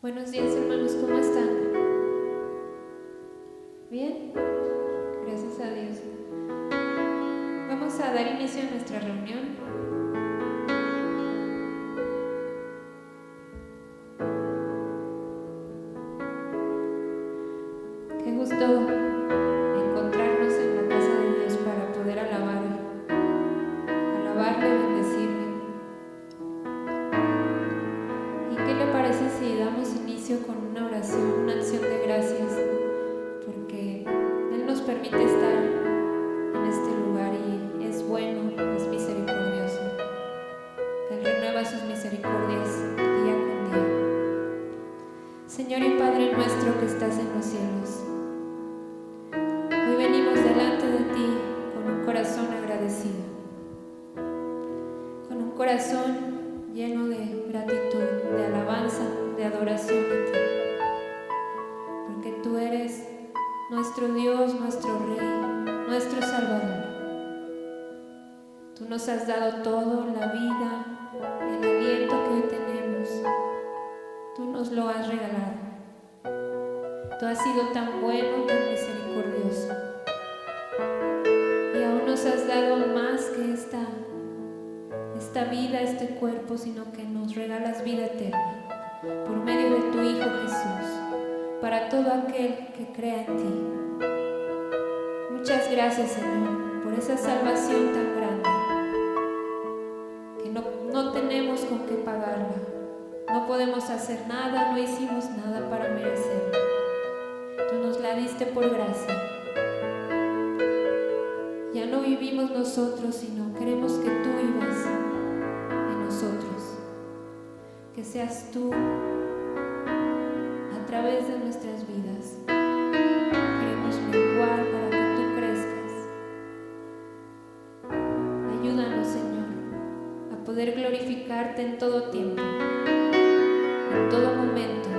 Buenos días, hermanos, ¿cómo están? ¿Bien? Gracias a Dios. Vamos a dar inicio a nuestra reunión. Qué gusto encontrarnos en la casa de Dios para poder alabarle, bendecirle. ¿Y qué le parece si damos inicio con una oración, una acción de gracias? Porque Él nos permite estar en este lugar y es bueno, es misericordioso. Él renueva sus misericordias día con día. Señor y Padre nuestro que estás en los cielos, hoy venimos delante de ti con un corazón agradecido, con un corazón lleno de gratitud, de alabanza, de adoración a ti, porque tú eres nuestro Dios, nuestro Rey, nuestro Salvador. Tú nos has dado todo, la vida, el aliento que hoy tenemos. Tú nos lo has regalado. Tú has sido tan bueno, tan misericordioso. Y aún nos has dado más que esta vida, este cuerpo, sino que nos regalas vida eterna por medio de tu Hijo Jesús, para todo aquel que crea en ti. Muchas gracias, Señor, por esa salvación tan grande, que no tenemos con qué pagarla. No podemos hacer nada, no hicimos nada para merecerla. Tú nos la diste por gracia. Ya no vivimos nosotros, sino queremos que tú vivas en nosotros. Que seas tú a través de nuestras vidas. Queremos menguar para que tú crezcas. Ayúdanos, Señor, a poder glorificarte en todo tiempo, en todo momento,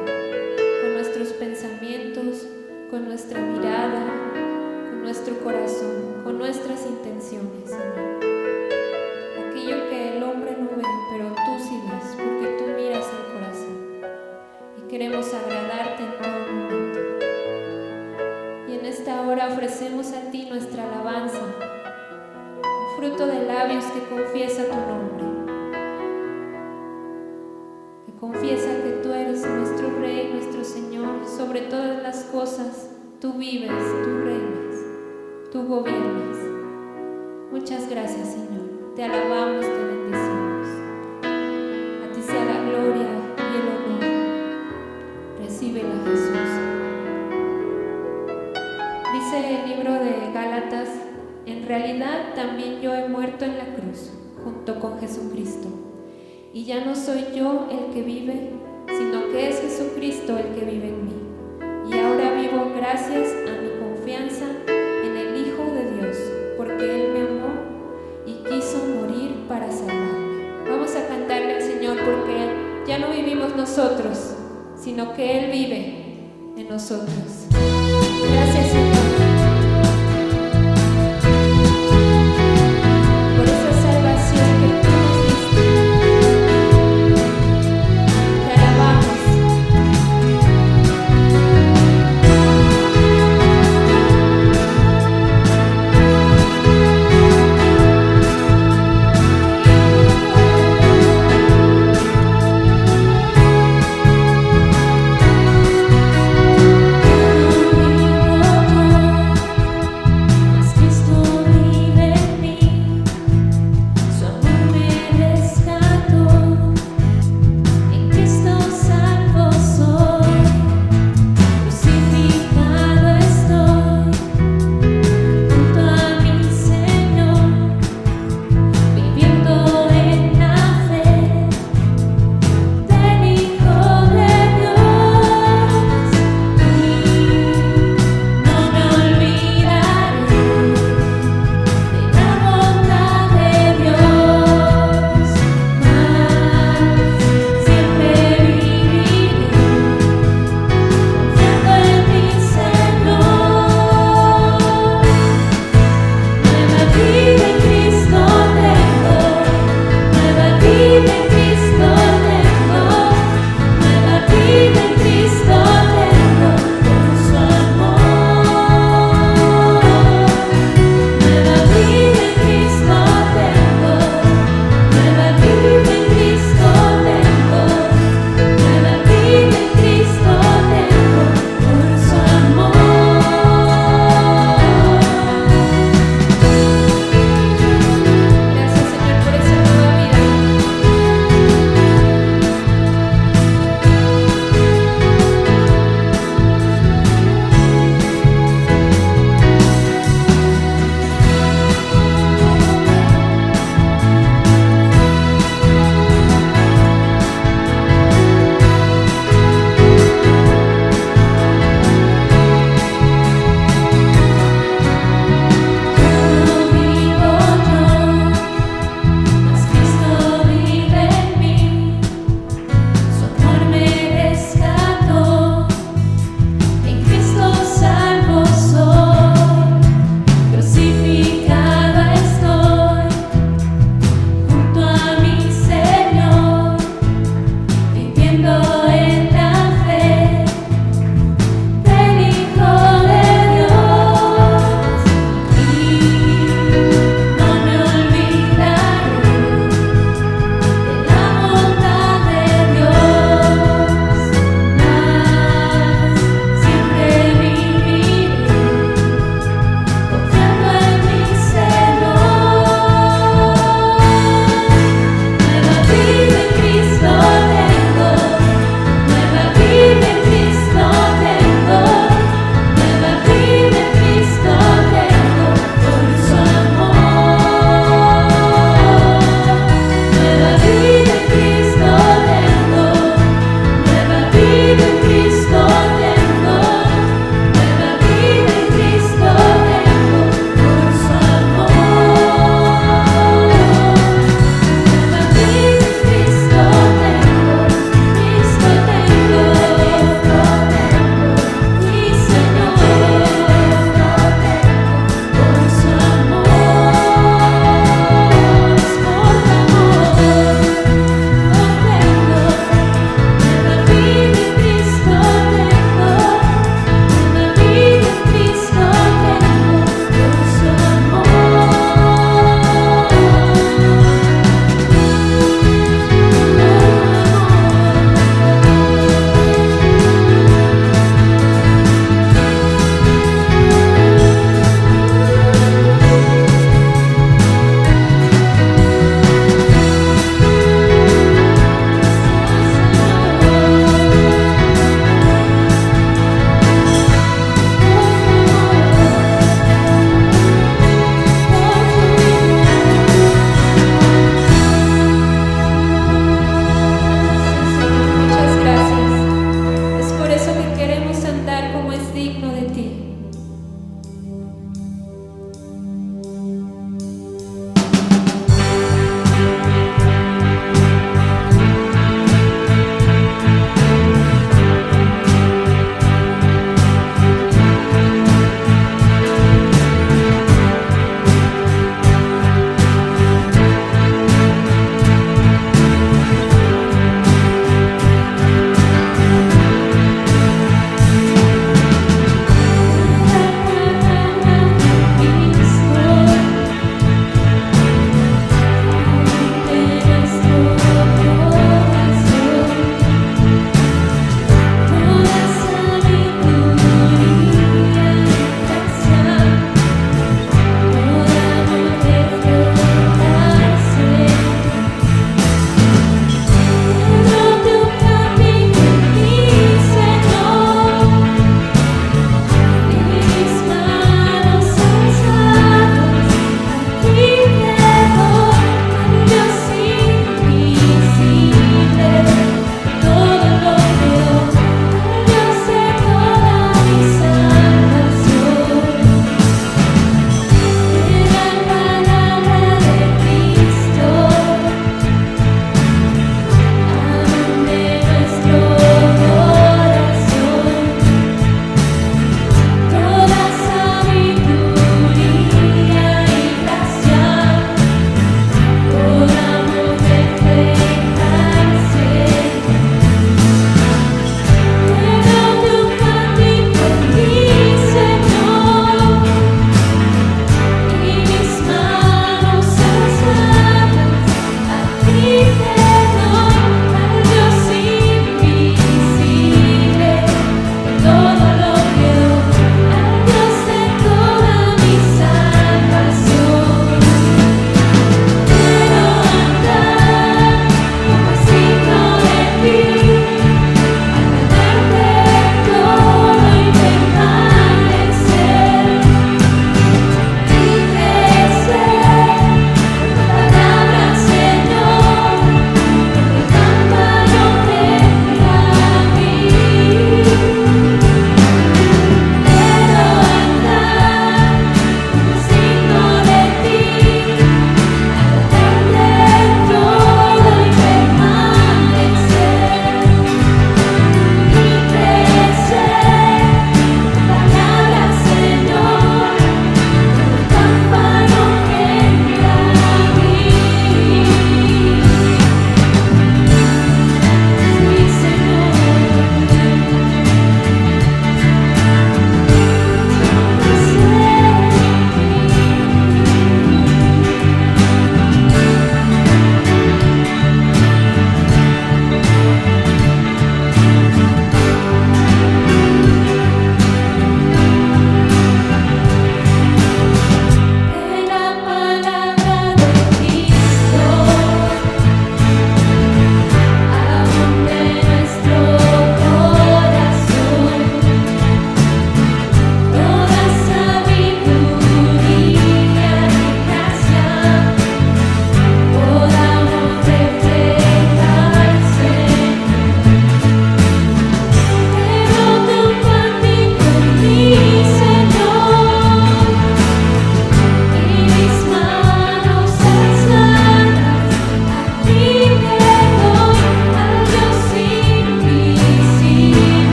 con nuestros pensamientos, con nuestra mirada, con nuestro corazón, con nuestras intenciones, Señor. Aquello que el hombre no ve, pero tú sí ves, porque tú miras el corazón. Y queremos agradarte en todo momento. Y en esta hora ofrecemos a ti nuestra alabanza, un fruto de labios que confiesa tu nombre, que confiesa que tú eres nuestro Rey, nuestro Señor. Sobre todas las cosas, tú vives, tú reinas, tú gobiernas. Muchas gracias, Señor. Te alabamos, te bendecimos. A ti sea la gloria y el honor. Recíbela, Jesús. Dice el libro de Gálatas: en realidad también yo he muerto en la cruz junto con Jesucristo, y ya no soy yo el que vive, sino que es Jesucristo el que vive en mí. Y ahora vivo gracias a mi confianza en el Hijo de Dios, porque Él me amó y quiso morir para salvarme. Vamos a cantarle al Señor, porque ya no vivimos nosotros, sino que Él vive en nosotros. Gracias, Señor. Vivo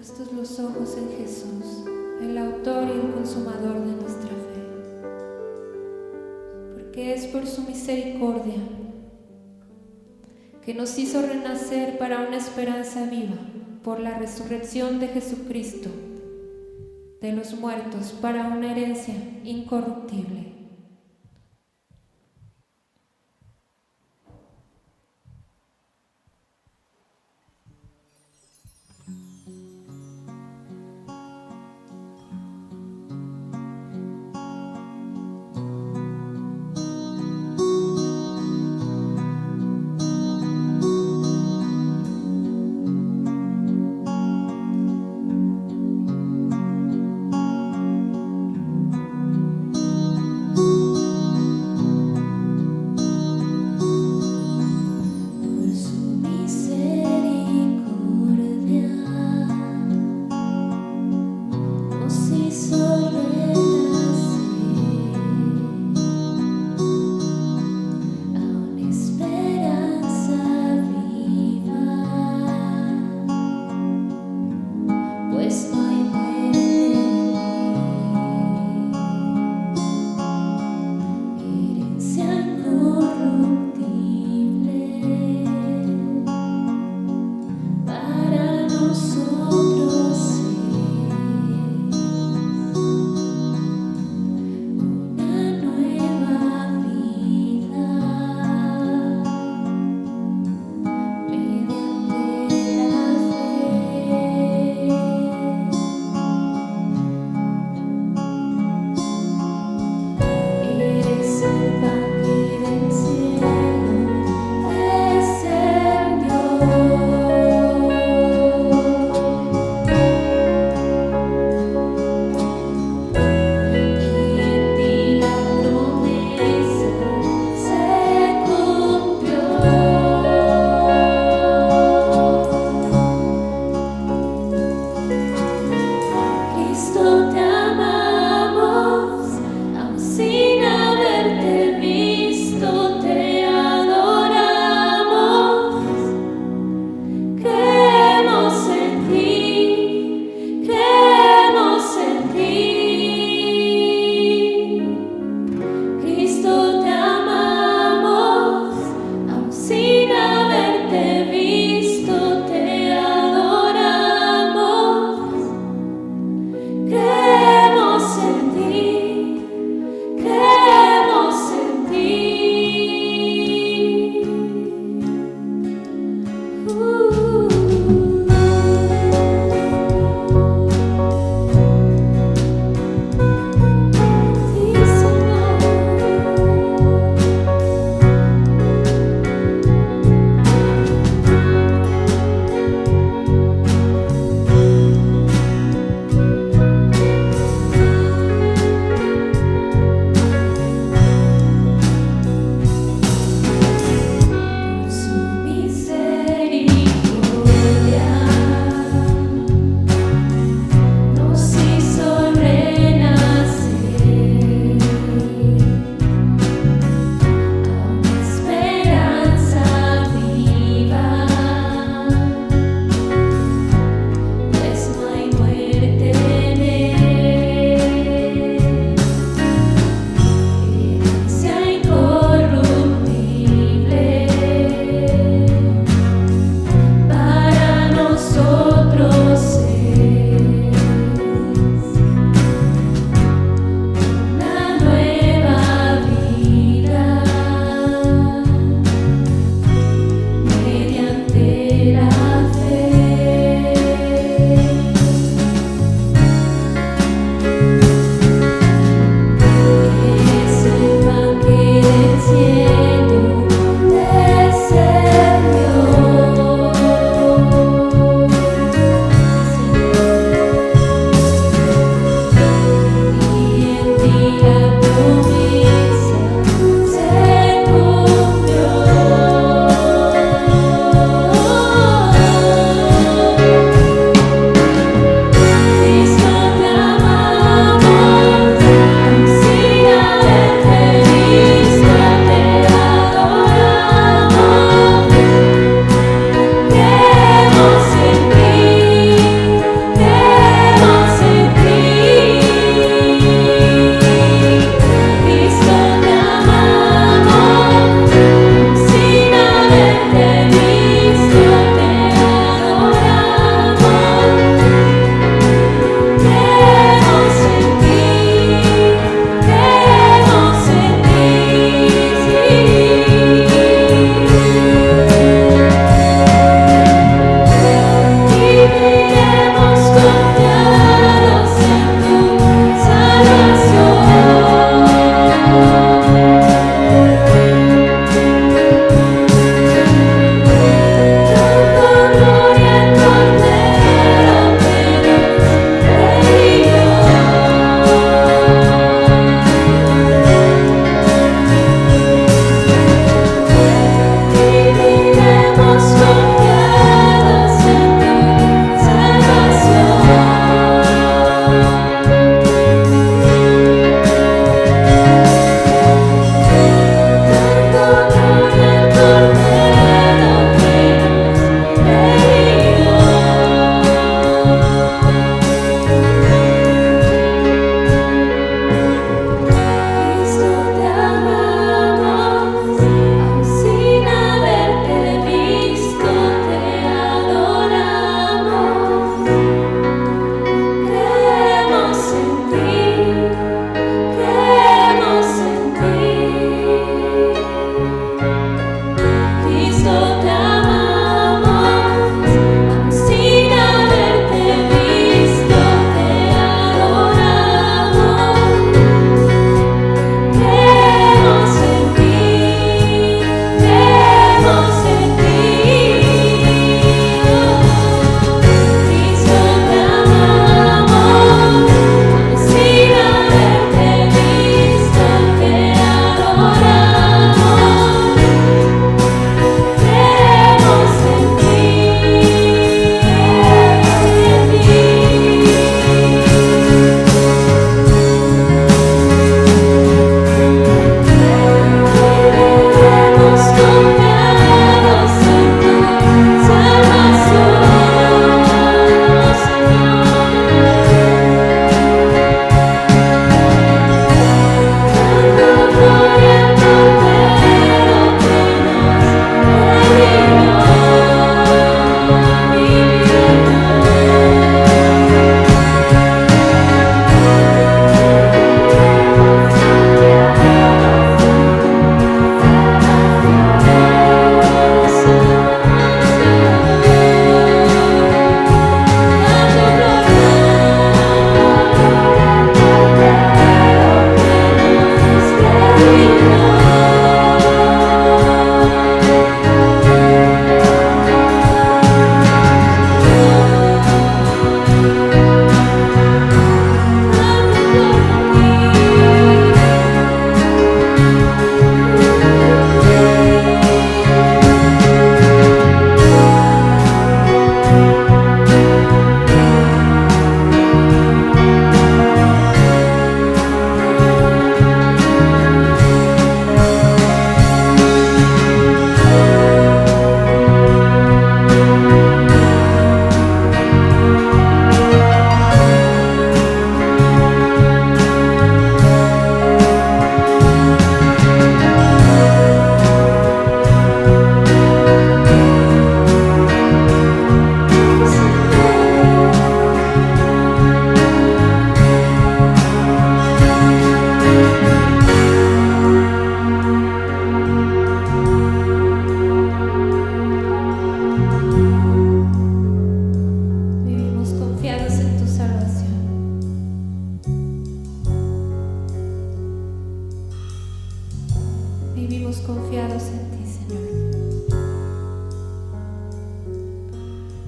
puestos los ojos en Jesús, el autor y el consumador de nuestra fe. Porque es por su misericordia que nos hizo renacer para una esperanza viva, por la resurrección de Jesucristo de los muertos, para una herencia incorruptible.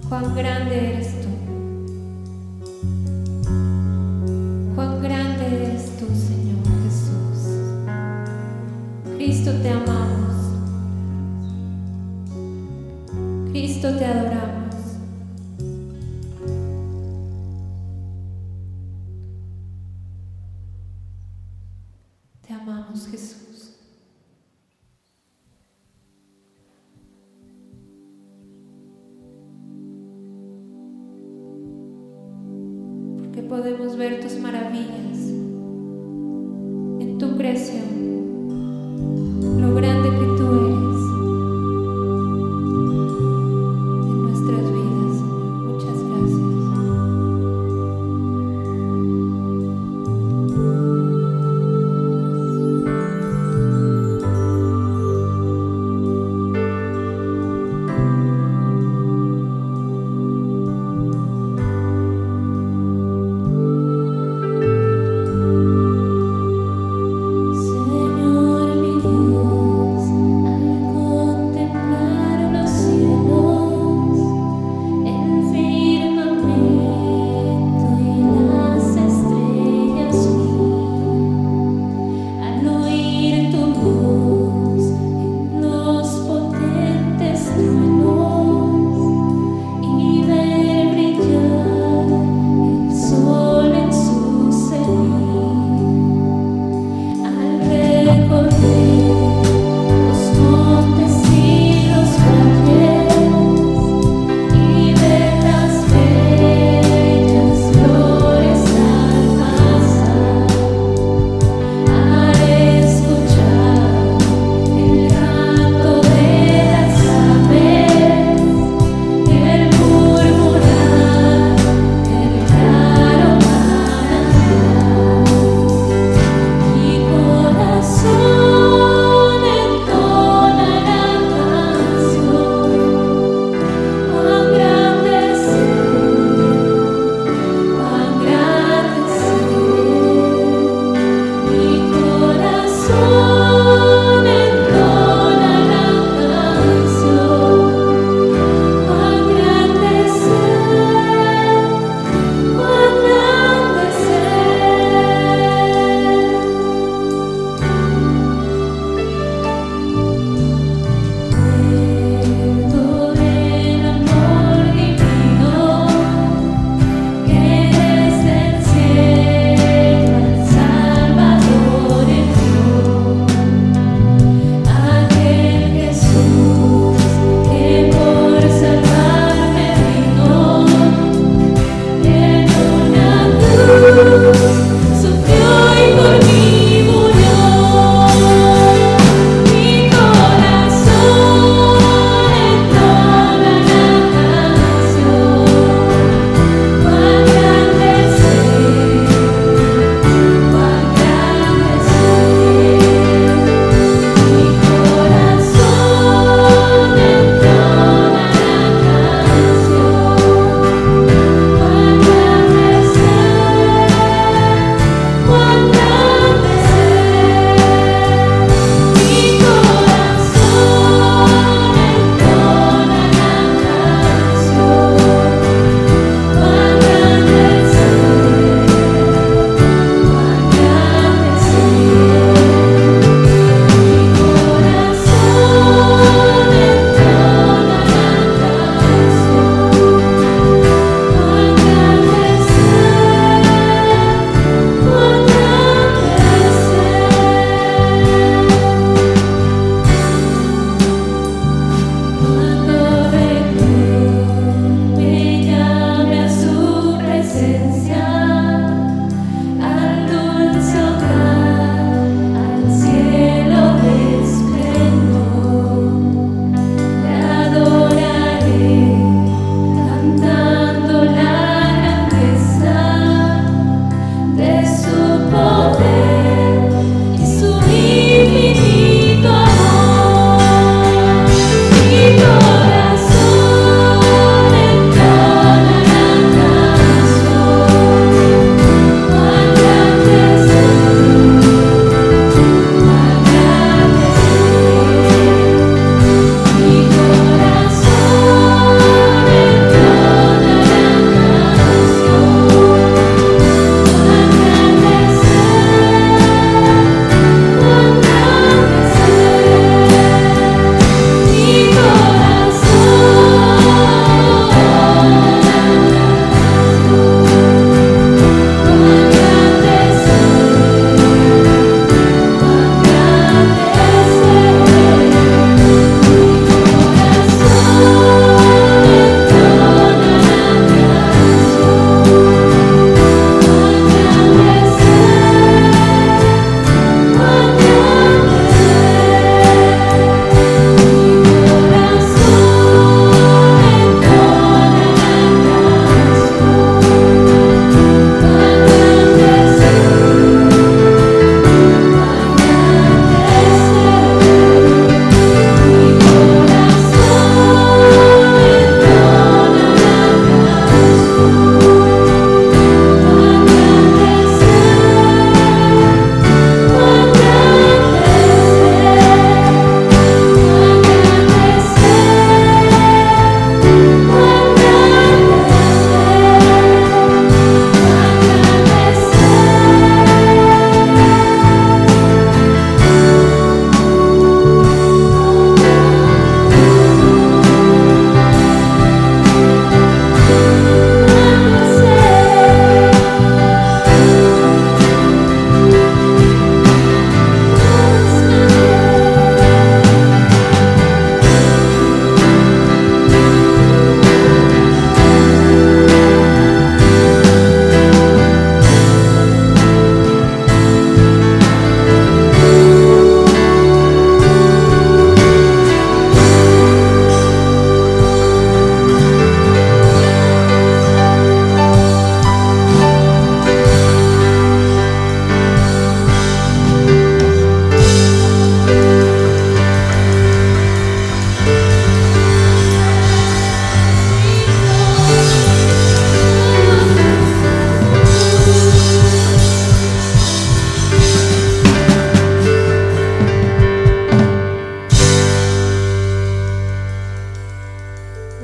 Cuán grande eres tú. Cuán grande eres tú, Señor Jesús. Cristo, te amamos. Cristo, te adoramos. Te amamos, Jesús. Porque podemos ver tus maravillas en tu creación, lo grande que tú eres en nuestras vidas, Señor. Muchas gracias.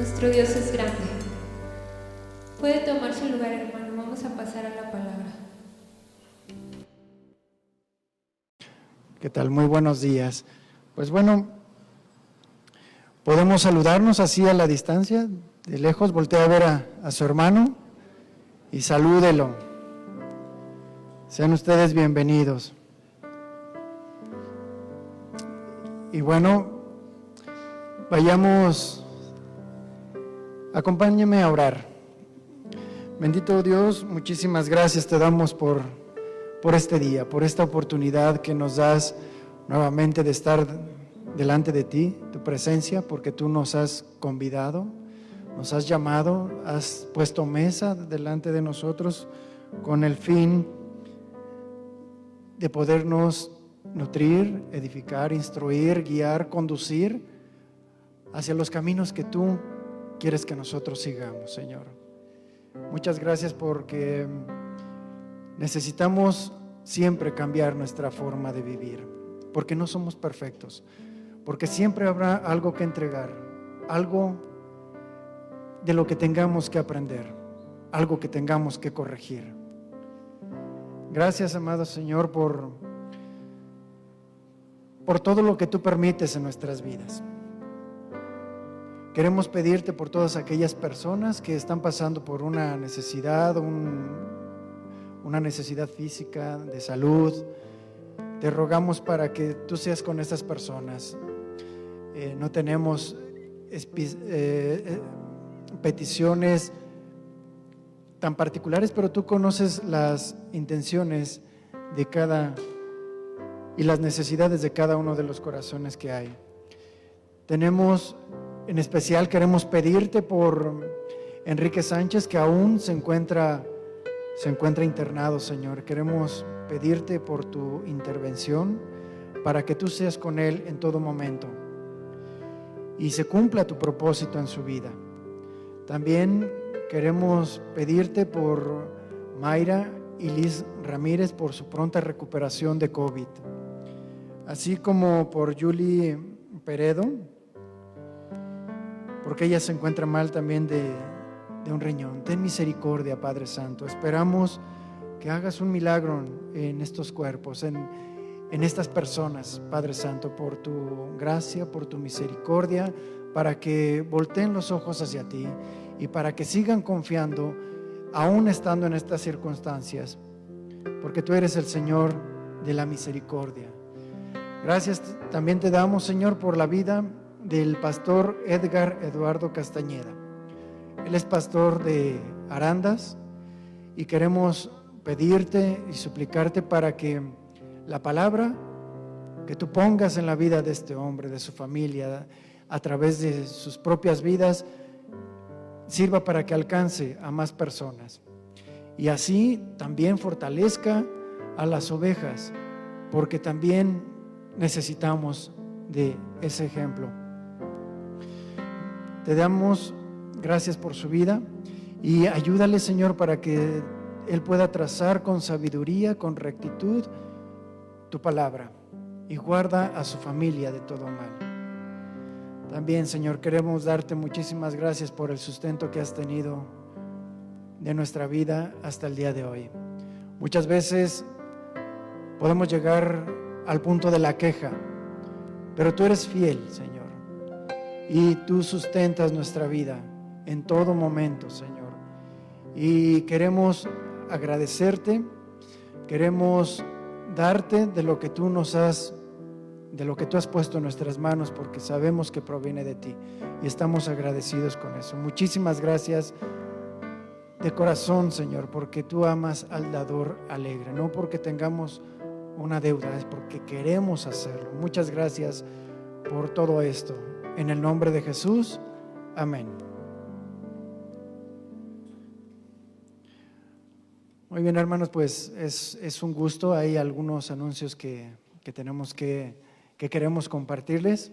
Nuestro Dios es grande. Puede tomar su lugar, hermano. Vamos a pasar a la palabra. ¿Qué tal? Muy buenos días. Pues bueno, podemos saludarnos así a la distancia, de lejos. Voltea a ver a su hermano y salúdelo. Sean ustedes bienvenidos. Y bueno, vayamos, acompáñeme a orar. Bendito Dios, muchísimas gracias te damos por este día, por esta oportunidad que nos das nuevamente de estar delante de ti, tu presencia, porque tú nos has convidado, nos has llamado, has puesto mesa delante de nosotros con el fin de podernos nutrir, edificar, instruir, guiar, conducir hacia los caminos que tú quieres que nosotros sigamos, Señor. Muchas gracias porque necesitamos siempre cambiar nuestra forma de vivir, porque no somos perfectos, porque siempre habrá algo que entregar, algo de lo que tengamos que aprender, algo que tengamos que corregir. Gracias, amado Señor, por todo lo que tú permites en nuestras vidas. Queremos pedirte por todas aquellas personas que están pasando por una necesidad, una necesidad física, de salud. Te rogamos para que tú seas con estas personas. No tenemos peticiones tan particulares, pero tú conoces las intenciones de cada y las necesidades de cada uno de los corazones que hay. En especial queremos pedirte por Enrique Sánchez, que aún se encuentra internado, Señor. Queremos pedirte por tu intervención para que tú seas con él en todo momento y se cumpla tu propósito en su vida. También queremos pedirte por Mayra y Liz Ramírez por su pronta recuperación de COVID, así como por Julie Peredo, porque ella se encuentra mal también de un riñón. Ten misericordia, Padre Santo. Esperamos que hagas un milagro en estos cuerpos, en estas personas, Padre Santo, por tu gracia, por tu misericordia, para que volteen los ojos hacia ti y para que sigan confiando, aún estando en estas circunstancias, porque tú eres el Señor de la misericordia. Gracias también te damos, Señor, por la vida del pastor Edgar Eduardo Castañeda. Él es pastor de Arandas y queremos pedirte y suplicarte para que la palabra que tú pongas en la vida de este hombre, de su familia, a través de sus propias vidas, sirva para que alcance a más personas y así también fortalezca a las ovejas, porque también necesitamos de ese ejemplo. Te damos gracias por su vida y ayúdale, Señor, para que él pueda trazar con sabiduría, con rectitud tu palabra y guarda a su familia de todo mal. También, Señor, queremos darte muchísimas gracias por el sustento que has tenido de nuestra vida hasta el día de hoy. Muchas veces podemos llegar al punto de la queja, pero tú eres fiel, Señor, y tú sustentas nuestra vida en todo momento, Señor. Y queremos agradecerte, queremos darte de lo que tú has puesto en nuestras manos, porque sabemos que proviene de ti y estamos agradecidos con eso. Muchísimas gracias de corazón, Señor, porque tú amas al dador alegre, no porque tengamos una deuda, es porque queremos hacerlo. Muchas gracias por todo esto. En el nombre de Jesús, amén. Muy bien, hermanos, pues es un gusto. Hay algunos anuncios que tenemos que queremos compartirles.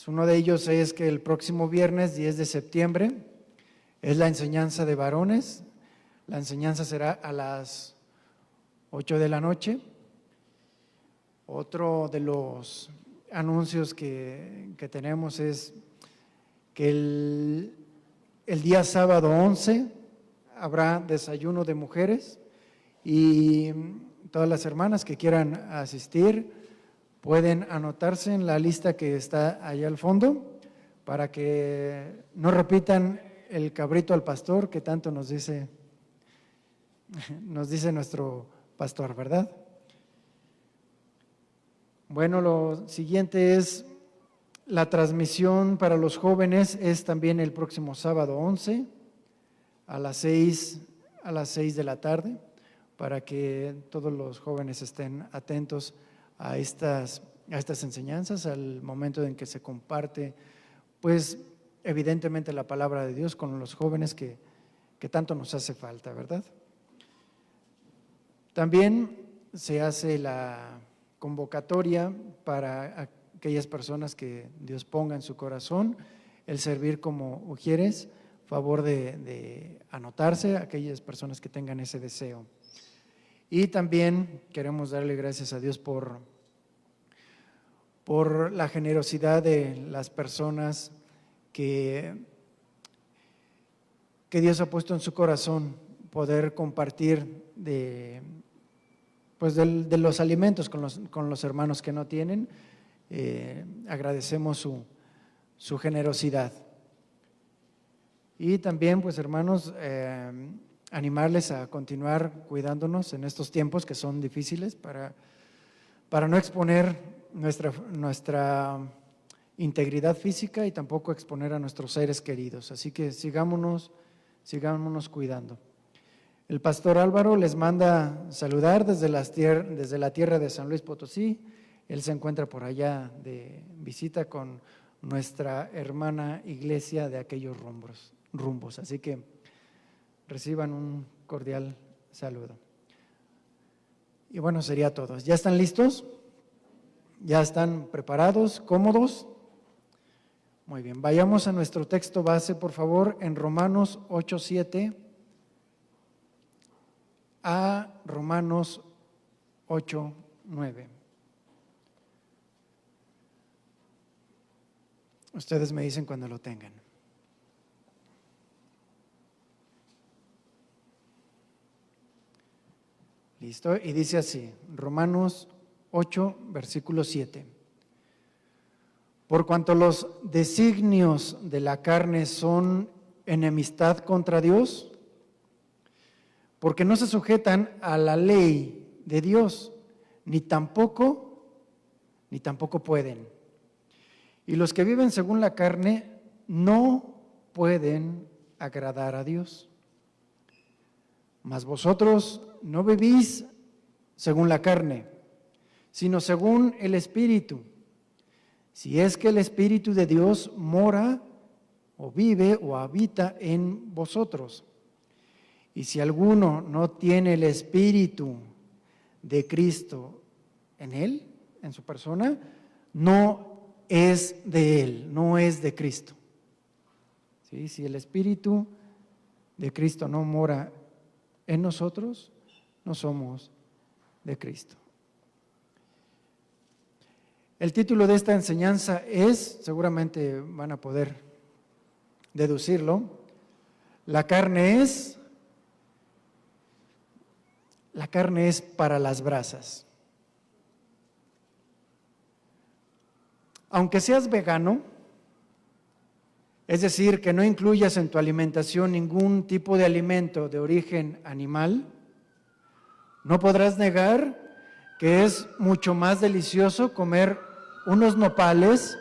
Uno de ellos es que el próximo viernes 10 de septiembre es la enseñanza de varones. La enseñanza será a las 8 de la noche. Otro de los anuncios que tenemos es que el día sábado 11 habrá desayuno de mujeres y todas las hermanas que quieran asistir pueden anotarse en la lista que está allá al fondo para que no repitan el cabrito al pastor que tanto nos dice nuestro pastor, ¿verdad? Bueno, lo siguiente es la transmisión para los jóvenes, es también el próximo sábado 11 a las 6 de la tarde, para que todos los jóvenes estén atentos a estas enseñanzas, al momento en que se comparte, pues evidentemente la palabra de Dios con los jóvenes que tanto nos hace falta, ¿verdad? También se hace la convocatoria para aquellas personas que Dios ponga en su corazón el servir como ujieres, favor de anotarse, aquellas personas que tengan ese deseo. Y también queremos darle gracias a Dios por la generosidad de las personas que Dios ha puesto en su corazón poder compartir de los alimentos con los hermanos que no tienen. Agradecemos su generosidad. Y también, pues hermanos, animarles a continuar cuidándonos en estos tiempos que son difíciles para no exponer nuestra integridad física y tampoco exponer a nuestros seres queridos. Así que sigámonos cuidando. El pastor Álvaro les manda saludar desde la tierra de San Luis Potosí. Él se encuentra por allá de visita con nuestra hermana iglesia de aquellos rumbos. Así que reciban un cordial saludo. Y bueno, sería todo. ¿Ya están listos? ¿Ya están preparados? ¿Cómodos? Muy bien, vayamos a nuestro texto base, por favor, en Romanos 8:7 a Romanos 8:9. Ustedes me dicen cuando lo tengan. ¿Listo? Y dice así, Romanos 8, versículo 7. Por cuanto los designios de la carne son enemistad contra Dios, porque no se sujetan a la ley de Dios, ni tampoco pueden. Y los que viven según la carne no pueden agradar a Dios. Mas vosotros no vivís según la carne, sino según el Espíritu. Si es que el Espíritu de Dios mora o vive o habita en vosotros. Y si alguno no tiene el Espíritu de Cristo en él, en su persona, no es de él, no es de Cristo. ¿Sí? Si el Espíritu de Cristo no mora en nosotros, no somos de Cristo. El título de esta enseñanza es, seguramente van a poder deducirlo, la carne es para las brasas. Aunque seas vegano, es decir, que no incluyas en tu alimentación ningún tipo de alimento de origen animal, no podrás negar que es mucho más delicioso comer unos nopales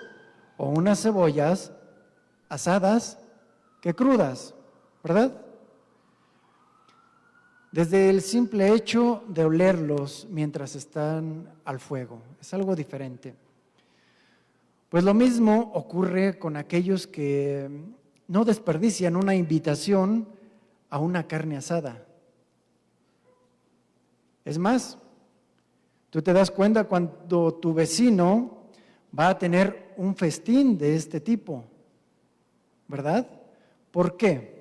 o unas cebollas asadas que crudas, ¿verdad? Desde el simple hecho de olerlos mientras están al fuego, es algo diferente. Pues lo mismo ocurre con aquellos que no desperdician una invitación a una carne asada. Es más, tú te das cuenta cuando tu vecino va a tener un festín de este tipo, ¿verdad? ¿Por qué?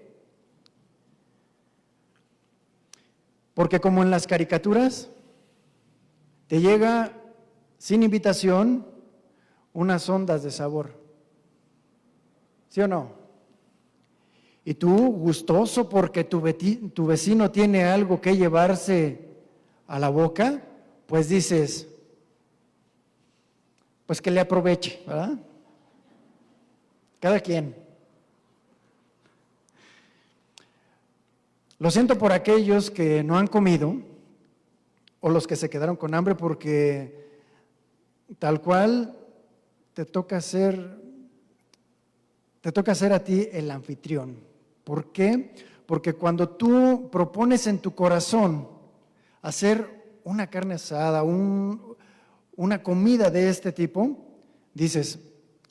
Porque como en las caricaturas, te llega sin invitación unas ondas de sabor. ¿Sí o no? Y tú, gustoso porque tu vecino tiene algo que llevarse a la boca, pues dices, pues que le aproveche, ¿verdad? Cada quien. Lo siento por aquellos que no han comido o los que se quedaron con hambre, porque tal cual te toca ser a ti el anfitrión. ¿Por qué? Porque cuando tú propones en tu corazón hacer una carne asada, una comida de este tipo, dices,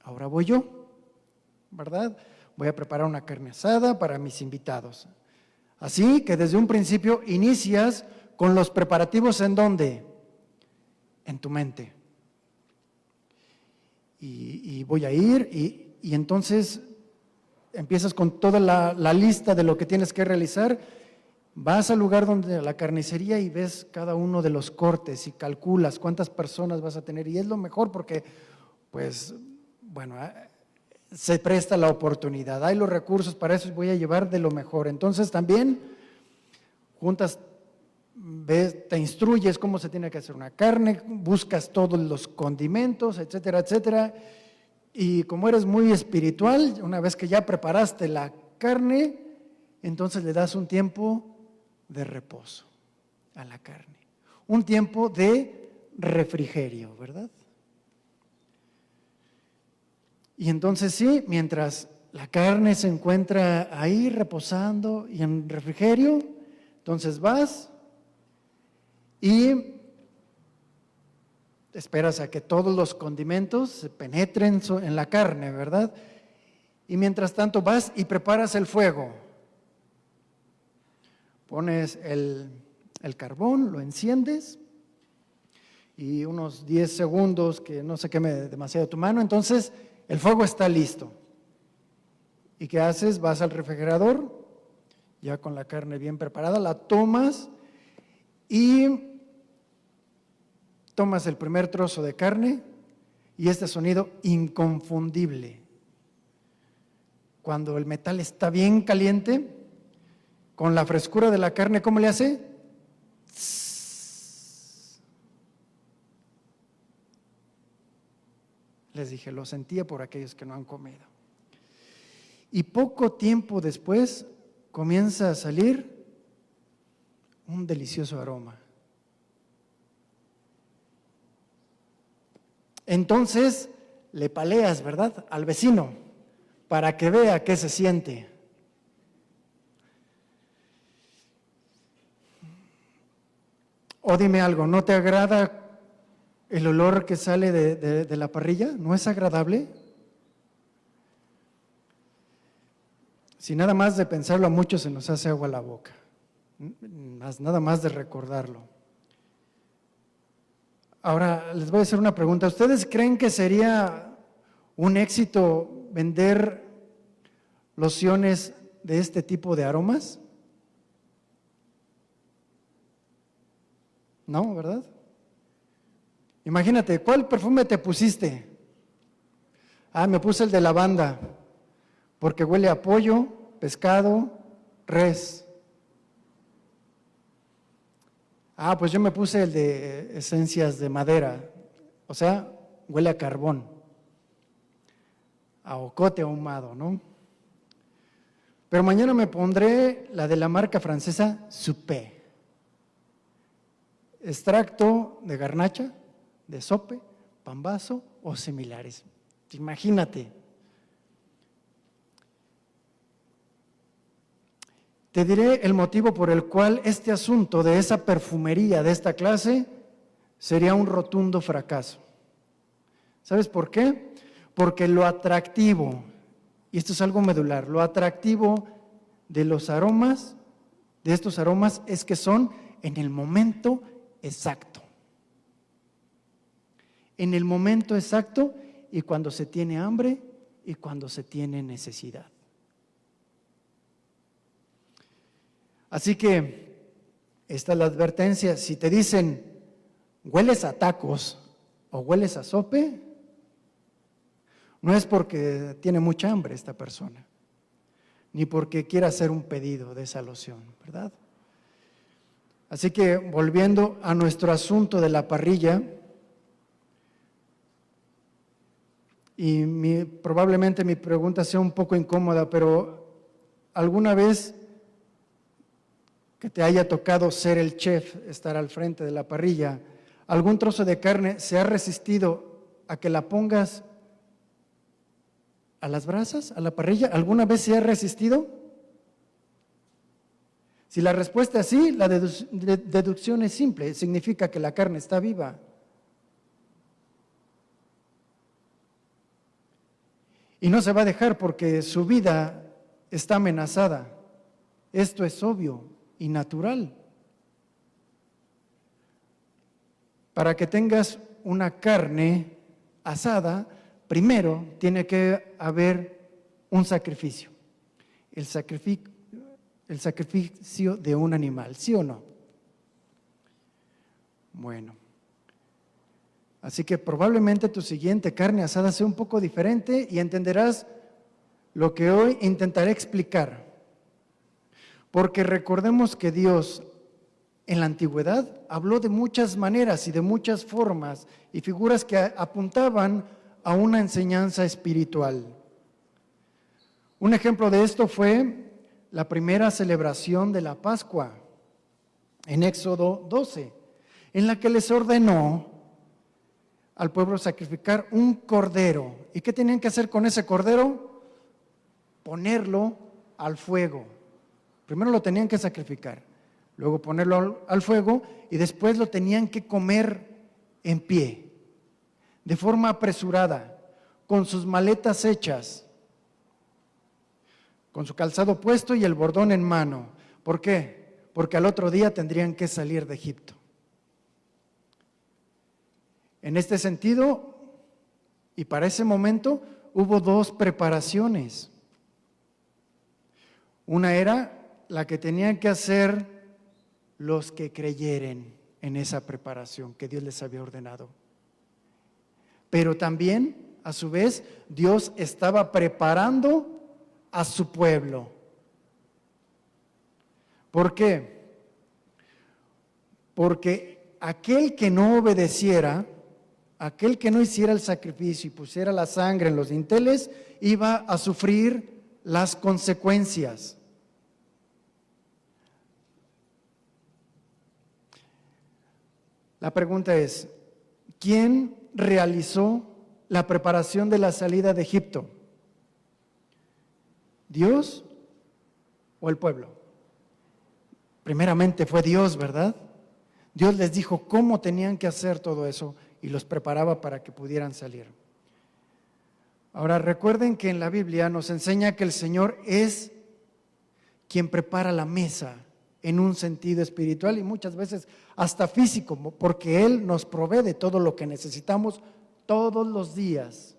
ahora voy yo, ¿verdad? Voy a preparar una carne asada para mis invitados. Así que desde un principio inicias con los preparativos ¿en dónde? En tu mente. Y voy a ir y entonces empiezas con toda la lista de lo que tienes que realizar. Vas al lugar donde la carnicería y ves cada uno de los cortes y calculas cuántas personas vas a tener. Y es lo mejor porque, pues, bueno, se presta la oportunidad. Hay los recursos para eso y voy a llevar de lo mejor. Entonces también juntas, ves, te instruyes cómo se tiene que hacer una carne, buscas todos los condimentos, etcétera, etcétera. Y como eres muy espiritual, una vez que ya preparaste la carne, entonces le das un tiempo de reposo a la carne, un tiempo de refrigerio, ¿verdad? Y entonces sí, mientras la carne se encuentra ahí reposando y en refrigerio, entonces vas y esperas a que todos los condimentos se penetren en la carne, ¿verdad? Y mientras tanto vas y preparas el fuego. Pones el carbón, lo enciendes y unos 10 segundos que no se queme demasiado tu mano, entonces el fuego está listo. ¿Y qué haces? Vas al refrigerador, ya con la carne bien preparada, la tomas y tomas el primer trozo de carne y este sonido inconfundible. Cuando el metal está bien caliente, con la frescura de la carne, ¿cómo le hace? Les dije, lo sentía por aquellos que no han comido. Y poco tiempo después comienza a salir un delicioso aroma. Entonces le paleas, ¿verdad?, al vecino para que vea qué se siente. O dime algo, ¿no te agrada el olor que sale de la parrilla? ¿No es agradable? Si nada más de pensarlo a muchos se nos hace agua la boca, nada más de recordarlo. Ahora les voy a hacer una pregunta. ¿Ustedes creen que sería un éxito vender lociones de este tipo de aromas? No, ¿verdad? Imagínate, ¿cuál perfume te pusiste? Ah, me puse el de lavanda, porque huele a pollo, pescado, res. Ah, pues yo me puse el de esencias de madera, o sea, huele a carbón, a ocote ahumado, ¿no? Pero mañana me pondré la de la marca francesa Suppé. Extracto de garnacha, de sope, pambazo o similares. Imagínate. Te diré el motivo por el cual este asunto de esa perfumería de esta clase sería un rotundo fracaso. ¿Sabes por qué? Porque lo atractivo, y esto es algo medular, lo atractivo de los aromas, de estos aromas, es que son en el momento exacto. En el momento exacto y cuando se tiene hambre y cuando se tiene necesidad. Así que esta es la advertencia. Si te dicen, hueles a tacos o hueles a sope, No es porque tiene mucha hambre esta persona, ni porque quiera hacer un pedido de esa loción, ¿verdad? Así que volviendo a nuestro asunto de la parrilla, y probablemente mi pregunta sea un poco incómoda, pero ¿alguna vez que te haya tocado ser el chef, estar al frente de la parrilla, algún trozo de carne se ha resistido a que la pongas a las brasas, a la parrilla? ¿Alguna vez se ha resistido? Si la respuesta es sí, la deducción es simple, significa que la carne está viva. Y no se va a dejar porque su vida está amenazada. Esto es obvio y natural. Para que tengas una carne asada, primero tiene que haber un sacrificio. El sacrificio de un animal, ¿sí o no? Bueno. Así que probablemente tu siguiente carne asada sea un poco diferente y entenderás lo que hoy intentaré explicar. Porque recordemos que Dios en la antigüedad habló de muchas maneras y de muchas formas y figuras que apuntaban a una enseñanza espiritual. Un ejemplo de esto fue la primera celebración de la Pascua en Éxodo 12, en la que les ordenó al pueblo sacrificar un cordero. ¿Y qué tenían que hacer con ese cordero? Ponerlo al fuego. Primero lo tenían que sacrificar, luego ponerlo al fuego y después lo tenían que comer en pie, de forma apresurada, con sus maletas hechas, con su calzado puesto y el bordón en mano. ¿Por qué? Porque al otro día tendrían que salir de Egipto. En este sentido, y para ese momento, hubo dos preparaciones. Una era la que tenían que hacer los que creyeren en esa preparación que Dios les había ordenado. Pero también, a su vez, Dios estaba preparando a su pueblo. ¿Por qué? Porque aquel que no obedeciera, aquel que no hiciera el sacrificio y pusiera la sangre en los dinteles, iba a sufrir las consecuencias. La pregunta es, ¿quién realizó la preparación de la salida de Egipto? ¿Dios o el pueblo? Primeramente fue Dios, ¿verdad? Dios les dijo cómo tenían que hacer todo eso y los preparaba para que pudieran salir. Ahora recuerden que en la Biblia nos enseña que el Señor es quien prepara la mesa en un sentido espiritual y muchas veces hasta físico, porque Él nos provee de todo lo que necesitamos todos los días.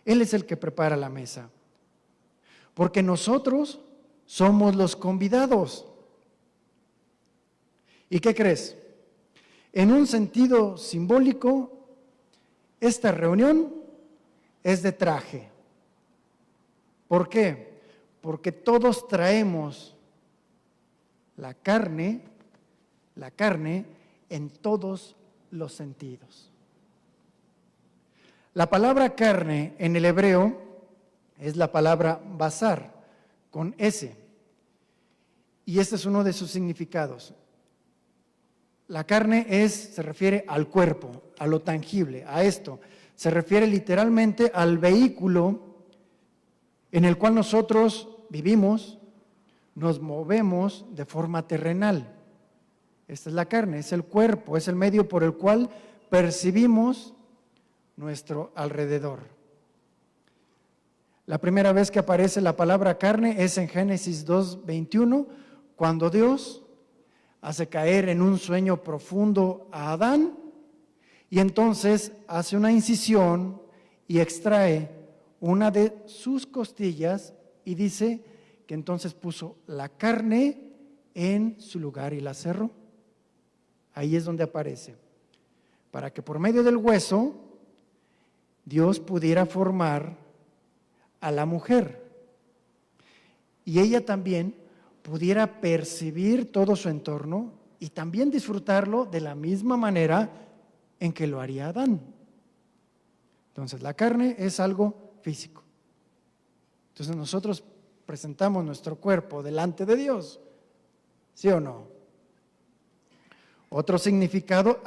Él es el que prepara la mesa, porque nosotros somos los convidados. ¿Y qué crees? En un sentido simbólico, esta reunión es de traje. ¿Por qué? Porque todos traemos la carne en todos los sentidos. La palabra carne en el hebreo es la palabra basar, con S. Y este es uno de sus significados. La carne se refiere al cuerpo, a lo tangible, a esto. Se refiere literalmente al vehículo en el cual nosotros vivimos, nos movemos de forma terrenal. Esta es la carne, es el cuerpo, es el medio por el cual percibimos nuestro alrededor. La primera vez que aparece la palabra carne es en Génesis 2:21, cuando Dios hace caer en un sueño profundo a Adán y entonces hace una incisión y extrae una de sus costillas y dice que entonces puso la carne en su lugar y la cerró. Ahí es donde aparece, para que por medio del hueso Dios pudiera formar a la mujer y ella también pudiera percibir todo su entorno y también disfrutarlo de la misma manera en que lo haría Adán. Entonces, la carne es algo físico. Entonces, nosotros presentamos nuestro cuerpo delante de Dios, ¿sí o no? Otro significado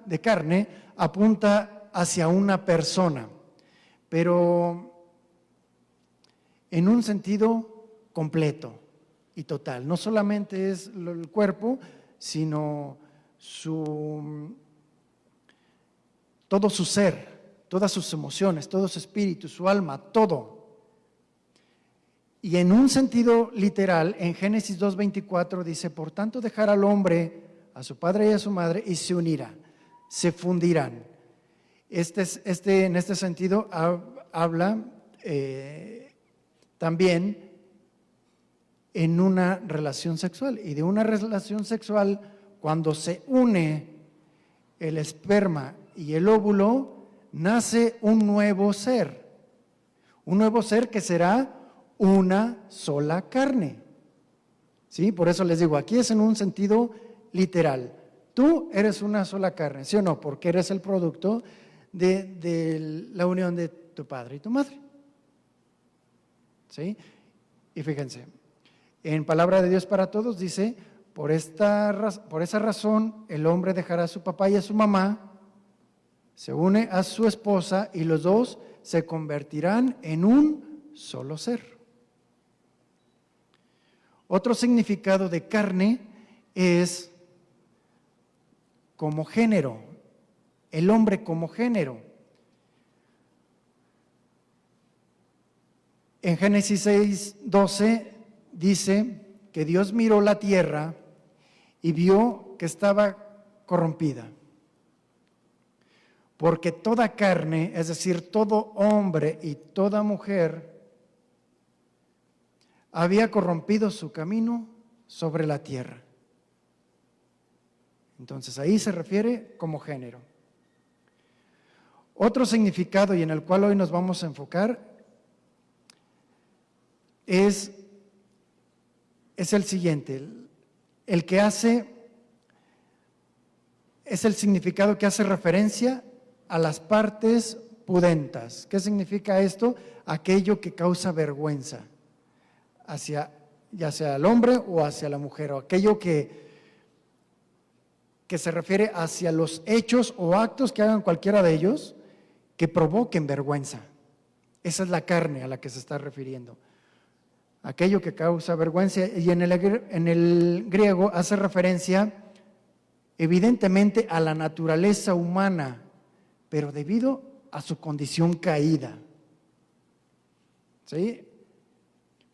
de carne, apunta hacia una persona, pero en un sentido completo y total. No solamente es el cuerpo, sino todo su ser, todas sus emociones, todo su espíritu, su alma, todo. Y en un sentido literal, en Génesis 2:24 dice, por tanto dejará al hombre a su padre y a su madre y se unirán, se fundirán. En este sentido habla también en una relación sexual, y de una relación sexual cuando se une el esperma y el óvulo, nace un nuevo ser que será una sola carne. ¿Sí? Por eso les digo, aquí es en un sentido literal. Tú eres una sola carne, ¿sí o no? Porque eres el producto de la unión de tu padre y tu madre. ¿Sí? Y fíjense, en Palabra de Dios para Todos dice, por esa razón el hombre dejará a su papá y a su mamá, se une a su esposa y los dos se convertirán en un solo ser. Otro significado de carne es como género, el hombre como género. En Génesis 6:12 dice que Dios miró la tierra y vio que estaba corrompida, porque toda carne, es decir, todo hombre y toda mujer, había corrompido su camino sobre la tierra. Entonces ahí se refiere como género. Otro significado, y en el cual hoy nos vamos a enfocar, es el siguiente, el que hace, es el significado que hace referencia a las partes pudentas. ¿Qué significa esto? Aquello que causa vergüenza, ya sea al hombre o hacia la mujer, o aquello que se refiere hacia los hechos o actos que hagan cualquiera de ellos que provoquen vergüenza. Esa es la carne a la que se está refiriendo. Aquello que causa vergüenza, y en el griego hace referencia evidentemente a la naturaleza humana, pero debido a su condición caída. ¿Sí?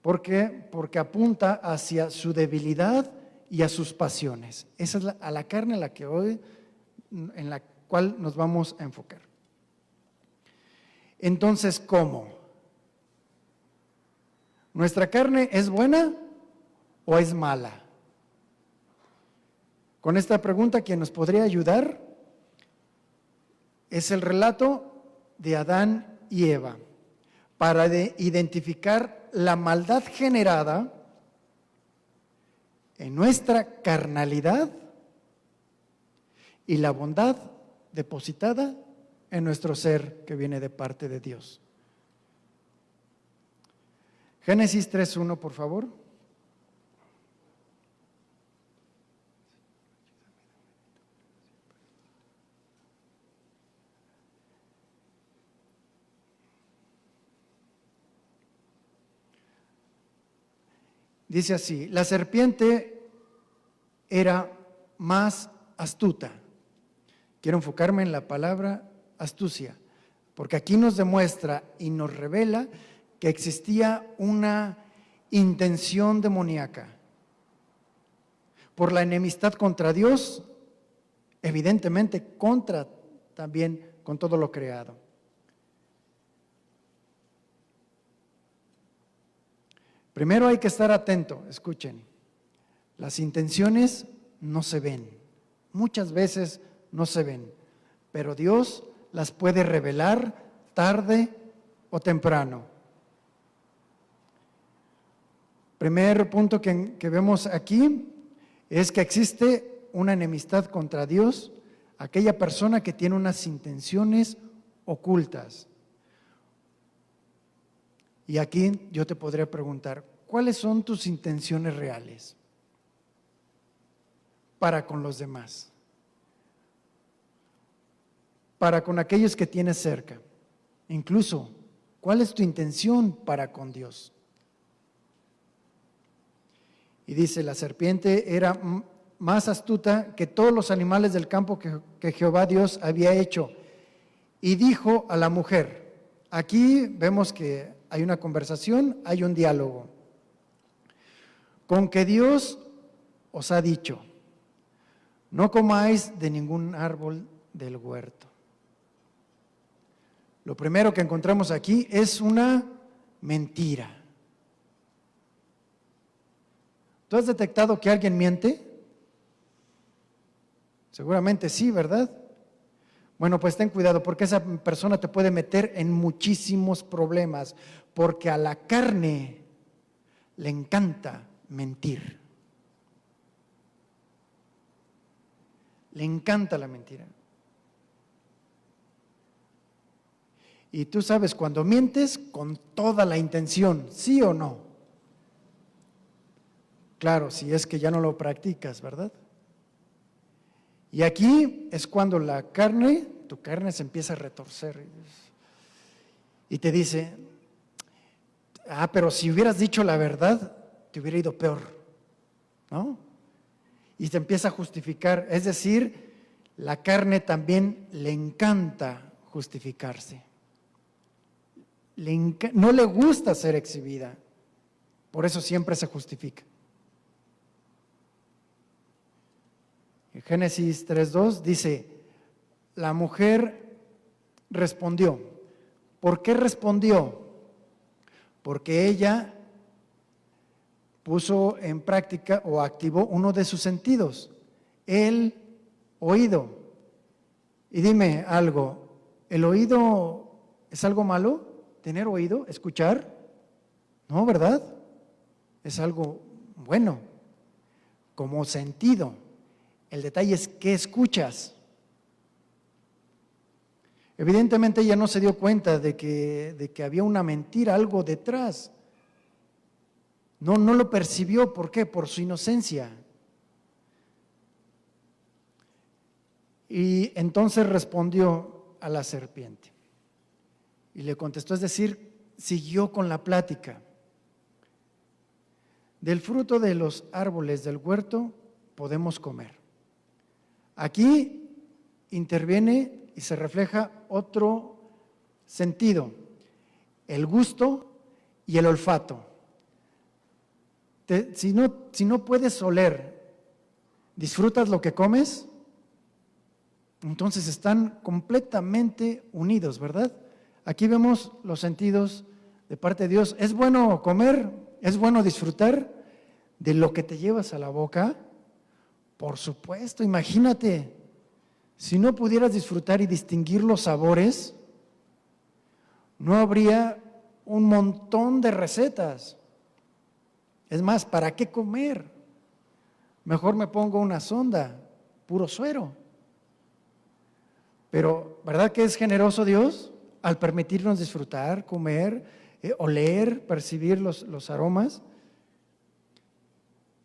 ¿Por qué? Porque apunta hacia su debilidad y a sus pasiones. Esa es a la carne en la cual nos vamos a enfocar. Entonces, ¿cómo? ¿Nuestra carne es buena o es mala? Con esta pregunta, quien nos podría ayudar es el relato de Adán y Eva, para identificar la maldad generada en nuestra carnalidad y la bondad depositada en nuestro ser que viene de parte de Dios. Génesis 3:1, por favor. Dice así: la serpiente era más astuta. Quiero enfocarme en la palabra astucia, porque aquí nos demuestra y nos revela que existía una intención demoníaca por la enemistad contra Dios, evidentemente también con todo lo creado. Primero hay que estar atento, escuchen, las intenciones no se ven, muchas veces no se ven, pero Dios las puede revelar tarde o temprano. Primer punto que vemos aquí es que existe una enemistad contra Dios, aquella persona que tiene unas intenciones ocultas. Y aquí yo te podría preguntar, ¿cuáles son tus intenciones reales para con los demás? Para con aquellos que tienes cerca. Incluso, ¿cuál es tu intención para con Dios? Y dice, la serpiente era más astuta que todos los animales del campo que Jehová Dios había hecho. Y dijo a la mujer, aquí vemos que hay una conversación, hay un diálogo. Con que Dios os ha dicho, no comáis de ningún árbol del huerto. Lo primero que encontramos aquí es una mentira. ¿Tú has detectado que alguien miente? Seguramente sí, ¿verdad? Bueno, pues ten cuidado porque esa persona te puede meter en muchísimos problemas, porque a la carne le encanta mentir. Le encanta la mentira. Y tú sabes, cuando mientes con toda la intención, ¿sí o no? Claro, si es que ya no lo practicas, ¿verdad? Y aquí es cuando tu carne se empieza a retorcer y te dice, pero si hubieras dicho la verdad, te hubiera ido peor, ¿no? Y te empieza a justificar, es decir, la carne también le encanta justificarse. No le gusta ser exhibida, por eso siempre se justifica. En Génesis 3:2 dice, la mujer respondió. ¿Por qué respondió? Porque ella puso en práctica o activó uno de sus sentidos, el oído. Y dime algo, ¿el oído es algo malo? ¿Tener oído? ¿Escuchar? No, ¿verdad? Es algo bueno, como sentido. El detalle es ¿qué escuchas? Evidentemente ella no se dio cuenta de que había una mentira, algo detrás. No lo percibió, ¿por qué? Por su inocencia. Y entonces respondió a la serpiente. Y le contestó, es decir, siguió con la plática. Del fruto de los árboles del huerto podemos comer. Aquí interviene y se refleja otro sentido, el gusto y el olfato. Si no puedes oler, ¿disfrutas lo que comes? Entonces están completamente unidos, ¿verdad? Aquí vemos los sentidos de parte de Dios. ¿Es bueno comer? ¿Es bueno disfrutar de lo que te llevas a la boca? Por supuesto, imagínate, si no pudieras disfrutar y distinguir los sabores, no habría un montón de recetas. Es más, ¿para qué comer? Mejor me pongo una sonda, puro suero. Pero, ¿verdad que es generoso Dios al permitirnos disfrutar, comer, oler, percibir los aromas?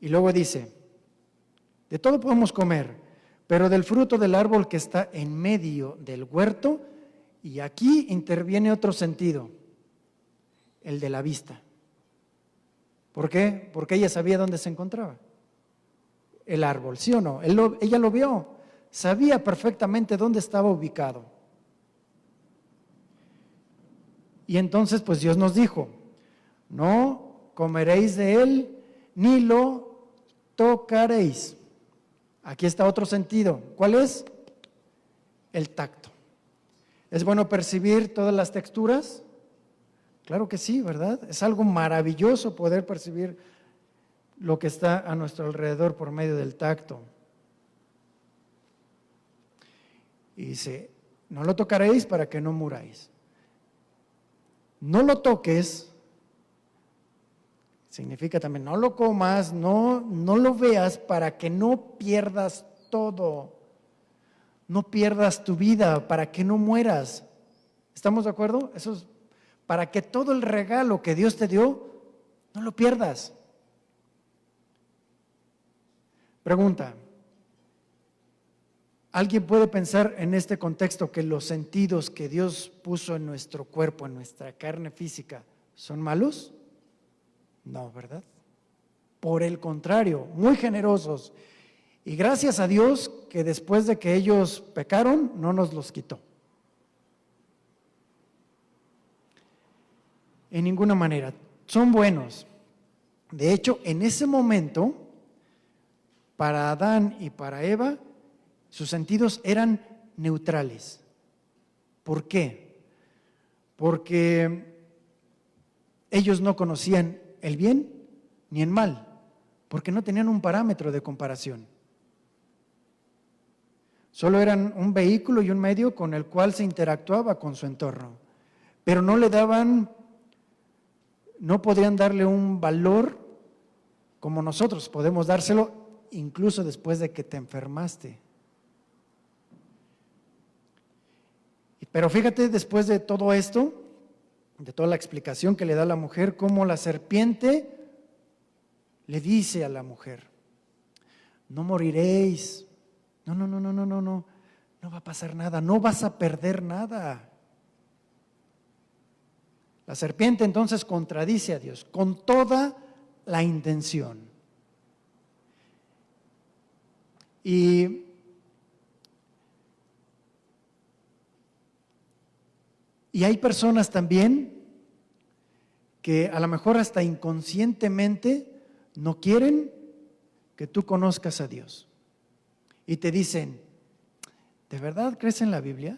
Y luego dice, de todo podemos comer, pero del fruto del árbol que está en medio del huerto, y aquí interviene otro sentido, el de la vista. ¿Por qué? Porque ella sabía dónde se encontraba el árbol, ¿sí o no? Ella lo vio, sabía perfectamente dónde estaba ubicado. Y entonces pues Dios nos dijo, no comeréis de él, ni lo tocaréis. Aquí está otro sentido. ¿Cuál es? El tacto. ¿Es bueno percibir todas las texturas? Claro que sí, ¿verdad? Es algo maravilloso poder percibir lo que está a nuestro alrededor por medio del tacto. Y dice, no lo tocaréis para que no muráis. no lo toques, significa también no lo comas, no lo veas para que no pierdas todo, no pierdas tu vida, para que no mueras. ¿Estamos de acuerdo? Eso es para que todo el regalo que Dios te dio, no lo pierdas. Pregunta, ¿alguien puede pensar en este contexto que los sentidos que Dios puso en nuestro cuerpo, en nuestra carne física, son malos? No, ¿verdad? Por el contrario, muy generosos. Y gracias a Dios que después de que ellos pecaron, no nos los quitó. En ninguna manera. Son buenos. De hecho, en ese momento, para Adán y para Eva, sus sentidos eran neutrales. ¿Por qué? Porque ellos no conocían el bien ni el mal, porque no tenían un parámetro de comparación. Solo eran un vehículo y un medio con el cual se interactuaba con su entorno, pero no podrían darle un valor como nosotros podemos dárselo incluso después de que te enfermaste. Pero fíjate, después de todo esto, de toda la explicación que le da la mujer, cómo la serpiente le dice a la mujer: no moriréis, no va a pasar nada, no vas a perder nada. La serpiente entonces contradice a Dios con toda la intención. Y hay personas también que a lo mejor hasta inconscientemente no quieren que tú conozcas a Dios. Y te dicen: ¿de verdad crees en la Biblia?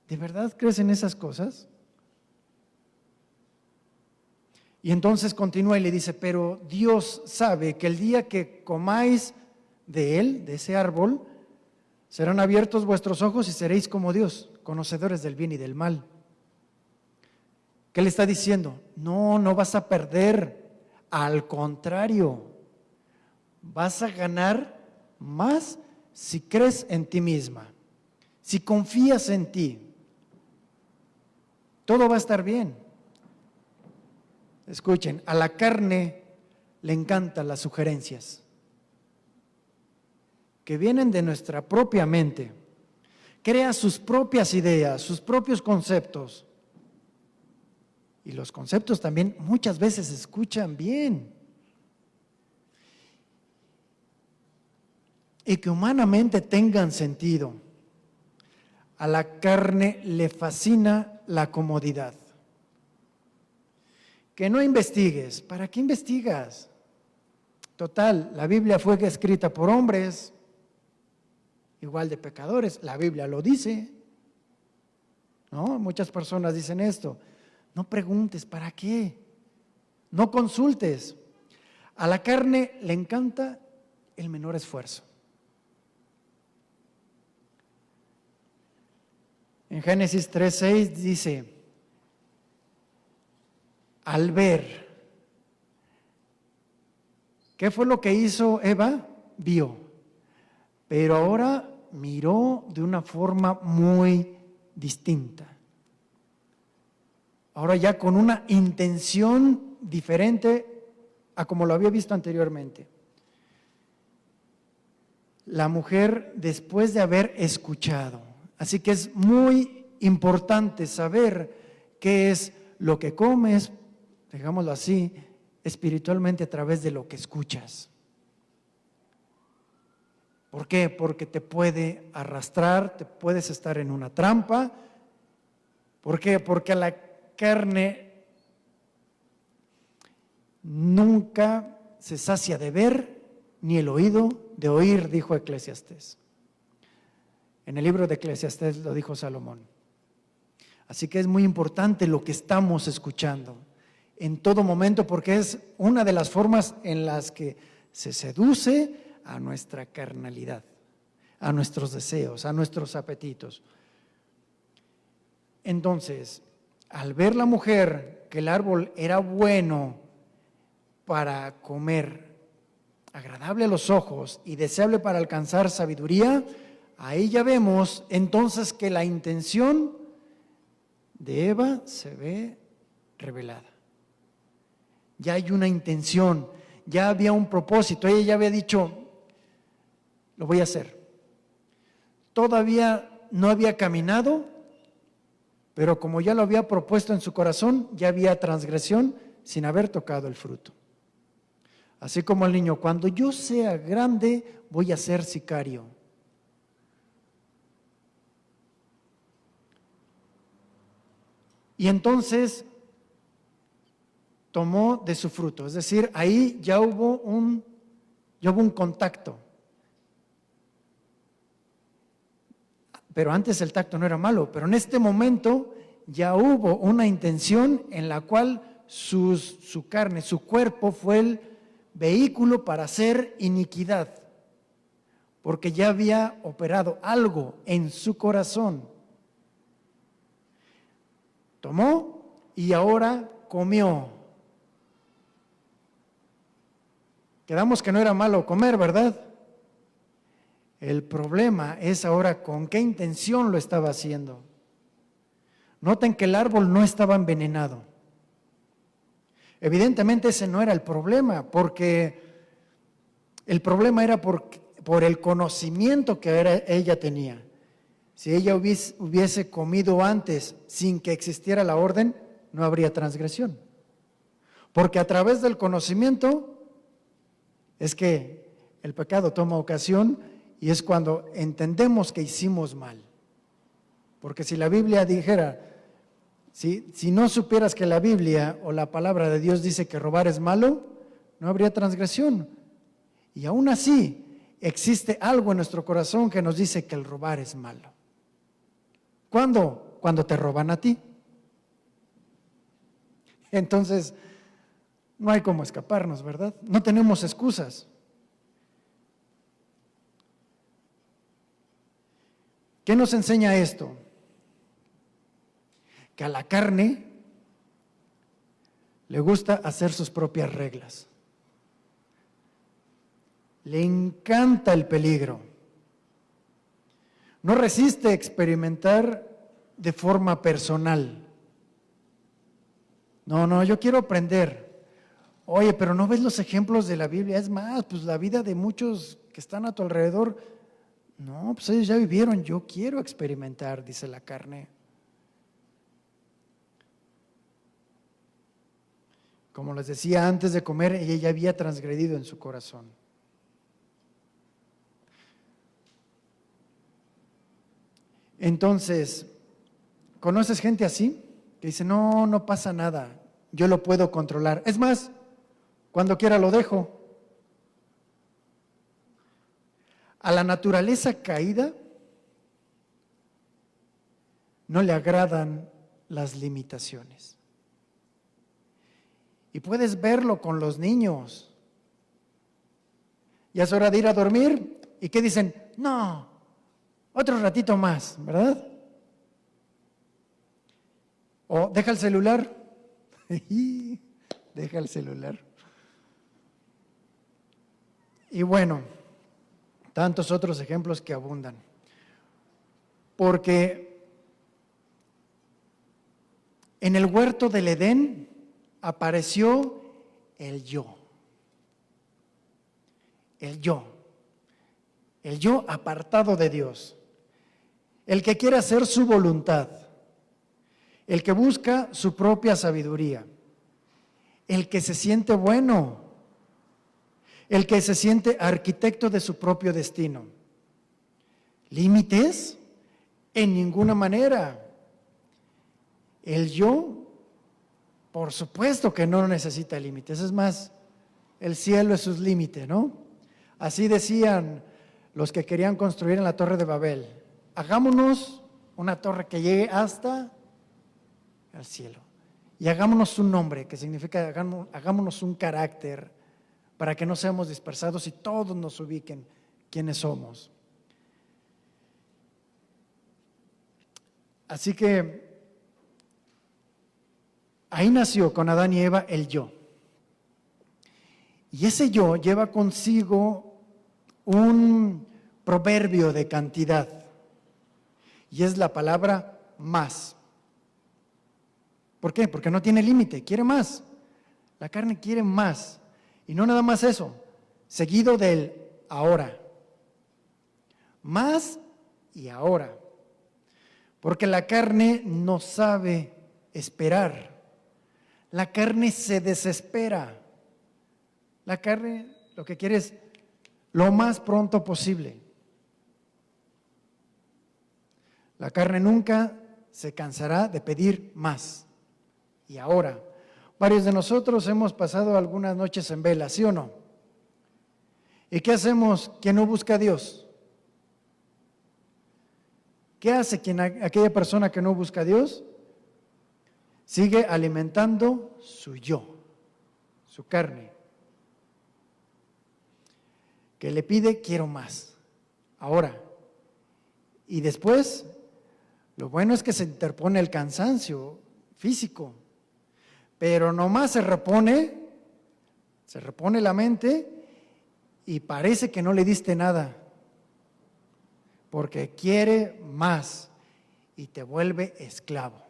¿De verdad crees en esas cosas? Y entonces continúa y le dice: pero Dios sabe que el día que comáis de él, de ese árbol, serán abiertos vuestros ojos y seréis como Dios, conocedores del bien y del mal. ¿Qué le está diciendo? No vas a perder, al contrario, vas a ganar más si crees en ti misma, si confías en ti. Todo va a estar bien. Escuchen, a la carne le encantan las sugerencias que vienen de nuestra propia mente. Crea sus propias ideas, sus propios conceptos. Y los conceptos también muchas veces se escuchan bien. Y que humanamente tengan sentido. A la carne le fascina la comodidad. Que no investigues. ¿Para qué investigas? Total, la Biblia fue escrita por hombres, igual de pecadores. La Biblia lo dice. ¿No? Muchas personas dicen esto. No preguntes, ¿para qué? No consultes. A la carne le encanta el menor esfuerzo. En Génesis 3:6 dice: al ver, ¿qué fue lo que hizo Eva? Vio, pero ahora miró de una forma muy distinta. Ahora ya con una intención diferente a como lo había visto anteriormente. La mujer, después de haber escuchado, así que es muy importante saber qué es lo que comes, digámoslo así, espiritualmente a través de lo que escuchas. ¿Por qué? Porque te puede arrastrar, te puedes estar en una trampa. ¿Por qué? Porque a la carne nunca se sacia de ver, ni el oído de oír, dijo Eclesiastés. En el libro de Eclesiastés lo dijo Salomón. Así que es muy importante lo que estamos escuchando en todo momento, porque es una de las formas en las que se seduce a nuestra carnalidad, a nuestros deseos, a nuestros apetitos. Entonces, al ver la mujer que el árbol era bueno para comer, agradable a los ojos y deseable para alcanzar sabiduría, ahí ya vemos entonces que la intención de Eva se ve revelada. Ya hay una intención, ya había un propósito, ella ya había dicho, lo voy a hacer. Todavía no había caminado, pero como ya lo había propuesto en su corazón, ya había transgresión sin haber tocado el fruto. Así como el niño, cuando yo sea grande, voy a ser sicario. Y entonces tomó de su fruto, es decir, ahí ya hubo un contacto. Pero antes el tacto no era malo, pero en este momento ya hubo una intención en la cual su carne, su cuerpo fue el vehículo para hacer iniquidad, porque ya había operado algo en su corazón. Tomó y ahora comió. Quedamos que no era malo comer, ¿verdad? El problema es ahora con qué intención lo estaba haciendo. Noten que el árbol no estaba envenenado. Evidentemente ese no era el problema, porque el problema era por el conocimiento que ella tenía. Si ella hubiese comido antes sin que existiera la orden, no habría transgresión. Porque a través del conocimiento es que el pecado toma ocasión y es cuando entendemos que hicimos mal. Porque si la Biblia dijera, si no supieras que la Biblia o la palabra de Dios dice que robar es malo, no habría transgresión. Y aún así existe algo en nuestro corazón que nos dice que el robar es malo. ¿Cuándo? Cuando te roban a ti. Entonces, no hay cómo escaparnos, ¿verdad? No tenemos excusas. ¿Qué nos enseña esto? Que a la carne le gusta hacer sus propias reglas. Le encanta el peligro. No resiste experimentar de forma personal. No, yo quiero aprender. Oye, pero ¿no ves los ejemplos de la Biblia? Es más, pues la vida de muchos que están a tu alrededor, no, pues ellos ya vivieron, yo quiero experimentar, dice la carne. Como les decía antes de comer, ella ya había transgredido en su corazón. Entonces, ¿conoces gente así? Que dice, no pasa nada, yo lo puedo controlar. Es más, cuando quiera lo dejo. A la naturaleza caída no le agradan las limitaciones. Y puedes verlo con los niños. Ya es hora de ir a dormir. ¿Y qué dicen? No, otro ratito más, ¿verdad? O deja el celular. Deja el celular. Y bueno, tantos otros ejemplos que abundan. Porque en el huerto del Edén apareció el yo. El yo apartado de Dios, el que quiere hacer su voluntad, el que busca su propia sabiduría, el que se siente bueno, el que se siente arquitecto de su propio destino. ¿Límites? En ninguna manera. El yo, por supuesto que no necesita límites, es más, el cielo es sus límites, ¿no? Así decían los que querían construir en la Torre de Babel, hagámonos una torre que llegue hasta el cielo y hagámonos un nombre, que significa hagámonos un carácter para que no seamos dispersados y todos nos ubiquen quiénes somos. Así que Ahí nació con Adán y Eva el yo. Y ese yo lleva consigo un proverbio de cantidad. Y es la palabra más. ¿Por qué? Porque no tiene límite, quiere más. La carne quiere más. Y no nada más eso, seguido del ahora. Más y ahora. Porque la carne no sabe esperar. La carne se desespera. La carne lo que quiere es lo más pronto posible. La carne nunca se cansará de pedir más. Y ahora, varios de nosotros hemos pasado algunas noches en vela, ¿sí o no? ¿Y qué hacemos quien no busca a Dios? ¿Qué hace aquella persona que no busca a Dios? Sigue alimentando su yo, su carne, que le pide quiero más, ahora. Y después, lo bueno es que se interpone el cansancio físico, pero nomás se repone la mente y parece que no le diste nada, porque quiere más y te vuelve esclavo.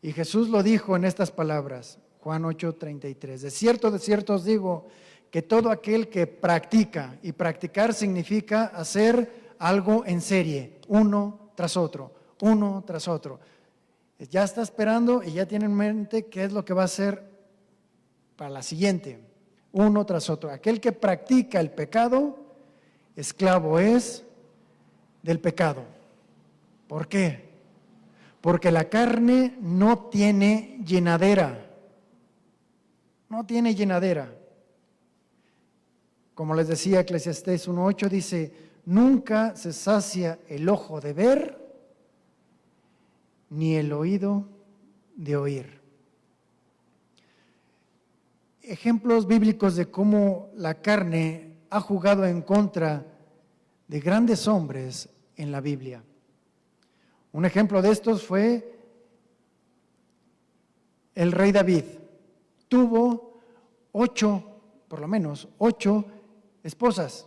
Y Jesús lo dijo en estas palabras, Juan 8:33, de cierto os digo que todo aquel que practica, y practicar significa hacer algo en serie, uno tras otro, ya está esperando y ya tiene en mente qué es lo que va a hacer para la siguiente, uno tras otro. Aquel que practica el pecado, esclavo es del pecado. ¿Por qué? Porque la carne no tiene llenadera. No tiene llenadera. Como les decía, Eclesiastés 1:8 dice, nunca se sacia el ojo de ver, ni el oído de oír. Ejemplos bíblicos de cómo la carne ha jugado en contra de grandes hombres en la Biblia. Un ejemplo de estos fue el rey David. Tuvo por lo menos 8 esposas.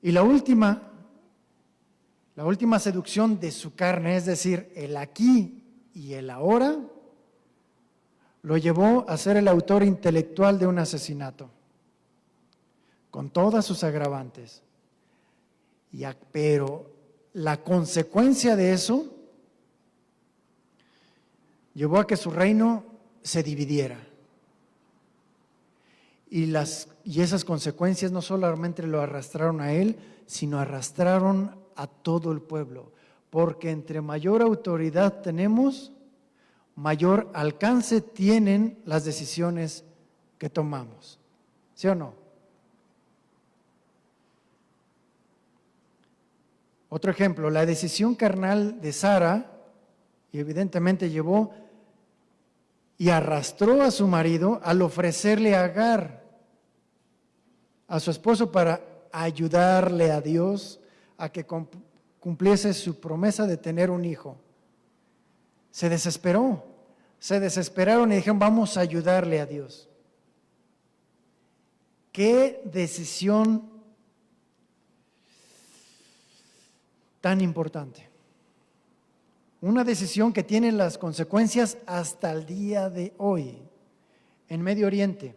Y la última seducción de su carne, es decir, el aquí y el ahora, lo llevó a ser el autor intelectual de un asesinato, con todas sus agravantes. Pero la consecuencia de eso llevó a que su reino se dividiera. Y esas consecuencias no solamente lo arrastraron a él, sino arrastraron a todo el pueblo. Porque entre mayor autoridad tenemos, mayor alcance tienen las decisiones que tomamos. ¿Sí o no? Otro ejemplo, la decisión carnal de Sara, y evidentemente llevó y arrastró a su marido al ofrecerle a Agar, a su esposo, para ayudarle a Dios a que cumpliese su promesa de tener un hijo. Se desesperaron y dijeron, vamos a ayudarle a Dios. ¿Qué decisión tan importante? Una decisión que tiene las consecuencias hasta el día de hoy en Medio Oriente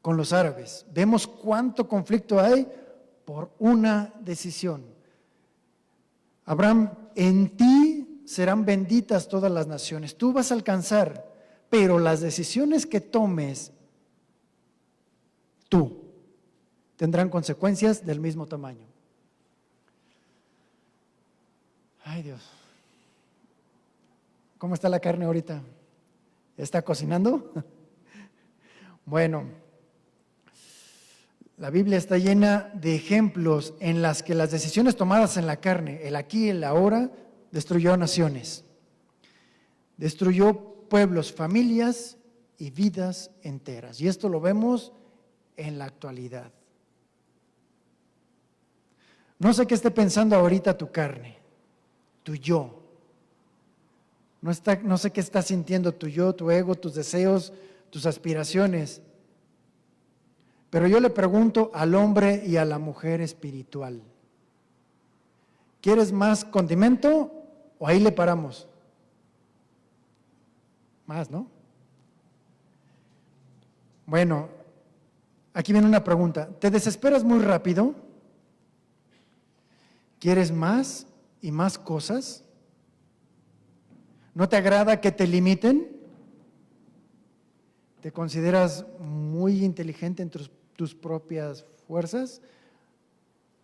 con los árabes. Vemos cuánto conflicto hay por una decisión. Abraham, en ti serán benditas todas las naciones. Tú vas a alcanzar, pero las decisiones que tomes tú tendrán consecuencias del mismo tamaño. Ay, Dios. ¿Cómo está la carne ahorita? ¿Está cocinando? Bueno, la Biblia está llena de ejemplos en las que las decisiones tomadas en la carne, el aquí y el ahora, destruyó naciones, destruyó pueblos, familias y vidas enteras. Y esto lo vemos en la actualidad. No sé qué esté pensando ahorita tu carne, tu yo. No sé qué está sintiendo tu yo, tu ego, tus deseos, tus aspiraciones. Pero yo le pregunto al hombre y a la mujer espiritual, ¿quieres más condimento o ahí le paramos? Más, ¿no? Bueno, aquí viene una pregunta. ¿Te desesperas muy rápido? ¿Quieres más y más cosas? ¿No te agrada que te limiten? ¿Te consideras muy inteligente en tus propias fuerzas?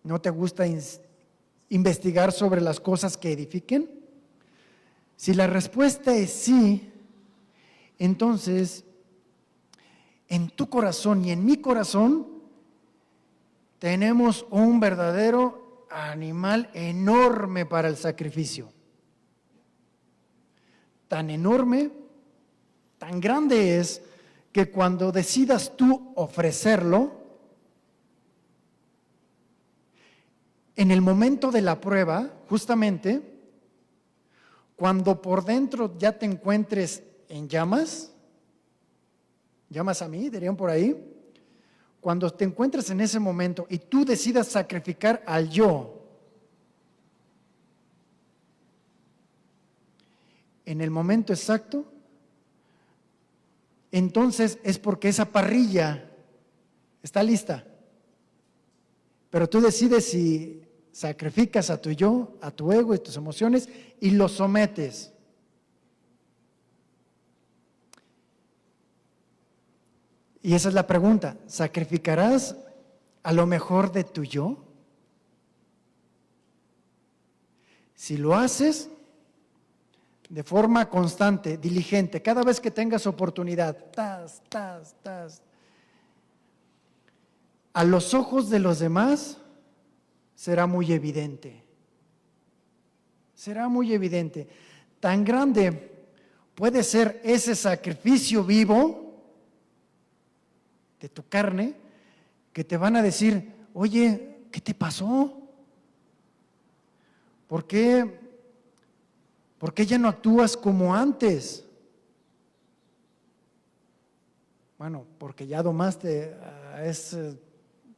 ¿No te gusta investigar sobre las cosas que edifiquen? Si la respuesta es sí, entonces en tu corazón y en mi corazón tenemos un verdadero animal enorme para el sacrificio. Tan enorme, tan grande es que cuando decidas tú ofrecerlo, en el momento de la prueba, justamente, cuando por dentro ya te encuentres en llamas a mí, dirían por ahí, cuando te encuentres en ese momento y tú decidas sacrificar al yo, en el momento exacto, entonces es porque esa parrilla está lista. Pero tú decides si sacrificas a tu yo, a tu ego y tus emociones y lo sometes. Y esa es la pregunta, ¿sacrificarás a lo mejor de tu yo? Si lo haces de forma constante, diligente, cada vez que tengas oportunidad, a los ojos de los demás será muy evidente. Será muy evidente. Tan grande puede ser ese sacrificio vivo de tu carne que te van a decir, oye, ¿qué te pasó? ¿Por qué ya no actúas como antes? Bueno, porque ya domaste a ese,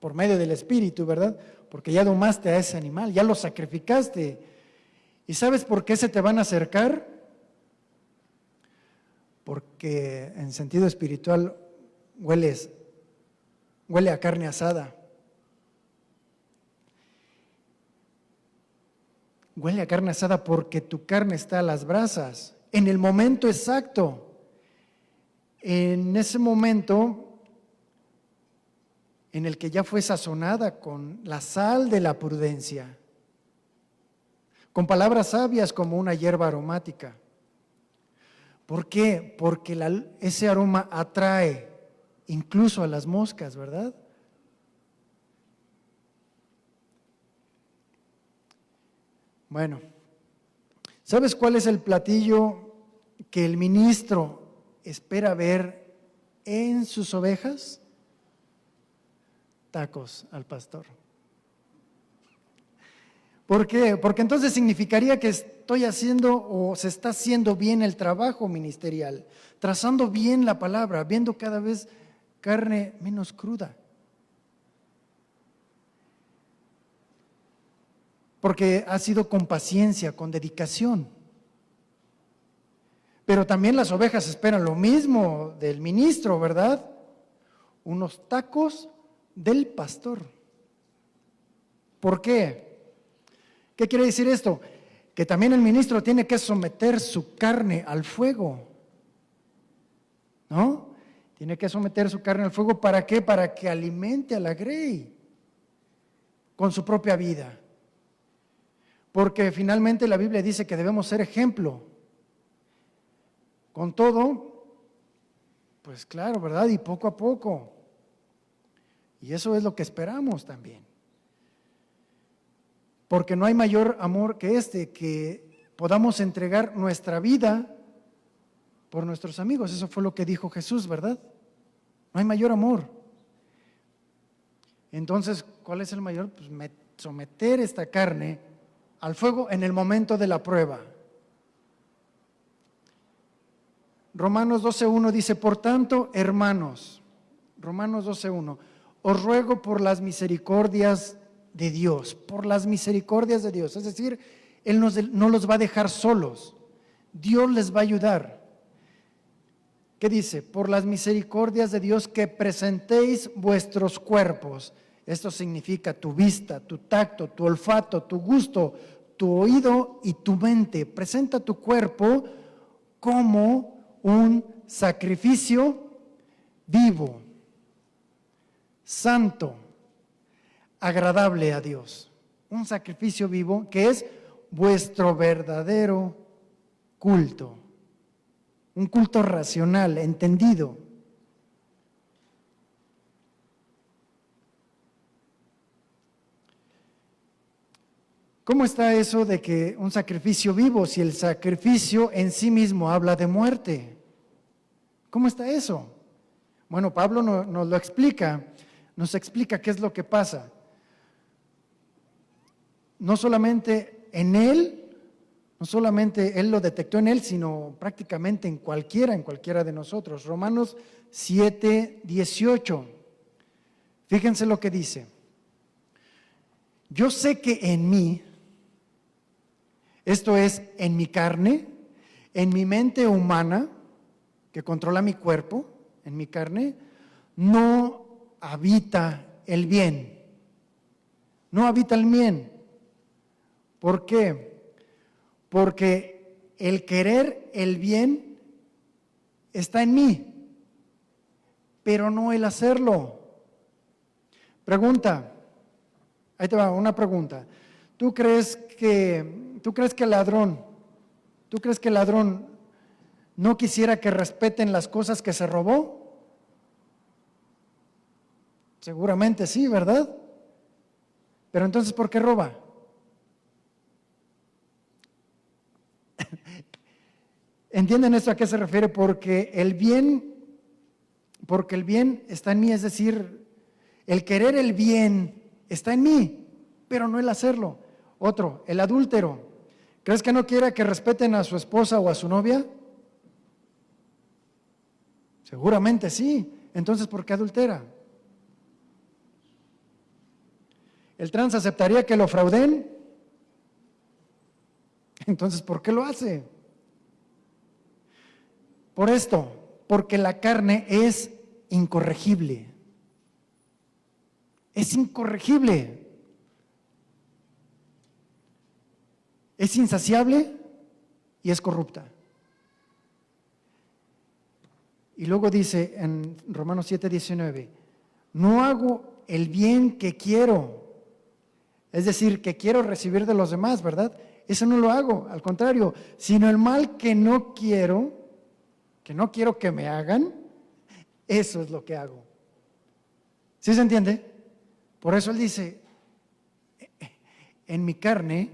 por medio del Espíritu, ¿verdad? Porque ya domaste a ese animal, ya lo sacrificaste. ¿Y sabes por qué se te van a acercar? Porque en sentido espiritual huele a carne asada. Huele a carne asada porque tu carne está a las brasas, en el momento exacto. En ese momento en el que ya fue sazonada con la sal de la prudencia, con palabras sabias como una hierba aromática. ¿Por qué? Porque ese aroma atrae incluso a las moscas, ¿verdad? Bueno, ¿sabes cuál es el platillo que el ministro espera ver en sus ovejas? Tacos al pastor. ¿Por qué? Porque entonces significaría que estoy haciendo o se está haciendo bien el trabajo ministerial, trazando bien la palabra, viendo cada vez carne menos cruda. Porque ha sido con paciencia, con dedicación. Pero también las ovejas esperan lo mismo del ministro, ¿verdad? Unos tacos del pastor. ¿Por qué? ¿Qué quiere decir esto? Que también el ministro tiene que someter su carne al fuego, ¿no? Tiene que someter su carne al fuego, ¿para qué? Para que alimente a la grey con su propia vida. Porque finalmente la Biblia dice que debemos ser ejemplo. Con todo, pues claro, ¿verdad? Y poco a poco. Y eso es lo que esperamos también. Porque no hay mayor amor que este, que podamos entregar nuestra vida por nuestros amigos. Eso fue lo que dijo Jesús, ¿verdad? No hay mayor amor. Entonces, ¿cuál es el mayor? Pues someter esta carne al fuego en el momento de la prueba. Romanos 12:1 dice, por tanto, hermanos, Romanos 12:1, os ruego por las misericordias de Dios, por las misericordias de Dios. Es decir, Él no los va a dejar solos, Dios les va a ayudar. ¿Qué dice? Por las misericordias de Dios que presentéis vuestros cuerpos. Esto significa tu vista, tu tacto, tu olfato, tu gusto, tu oído y tu mente. Presenta tu cuerpo como un sacrificio vivo, santo, agradable a Dios. Un sacrificio vivo que es vuestro verdadero culto. Un culto racional, entendido. ¿Cómo está eso de que un sacrificio vivo, si el sacrificio en sí mismo habla de muerte? ¿Cómo está eso? Bueno, Pablo nos lo explica, nos explica qué es lo que pasa. No solamente en él, no solamente él lo detectó en él, sino prácticamente en cualquiera de nosotros. Romanos 7:18. Fíjense lo que dice. Yo sé que en mí, esto es, en mi carne, en mi mente humana, que controla mi cuerpo, en mi carne, no habita el bien. No habita el bien. ¿Por qué? Porque el querer el bien está en mí, pero no el hacerlo. Pregunta, ahí te va una pregunta. ¿Tú crees que el ladrón no quisiera que respeten las cosas que se robó? Seguramente sí, ¿verdad? Pero entonces, ¿por qué roba? ¿Entienden esto a qué se refiere? Porque el bien está en mí, es decir, el querer el bien está en mí, pero no el hacerlo. Otro, el adúltero. ¿Crees que no quiera que respeten a su esposa o a su novia? Seguramente sí. Entonces, ¿por qué adultera? ¿El trans aceptaría que lo frauden? Entonces, ¿por qué lo hace? Por esto, porque la carne es incorregible. Es incorregible. Es insaciable y es corrupta. Y luego dice en Romanos 7:19, no hago el bien que quiero, es decir, que quiero recibir de los demás, ¿verdad? Eso no lo hago, al contrario, sino el mal que no quiero que me hagan, eso es lo que hago. ¿Sí se entiende? Por eso él dice, en mi carne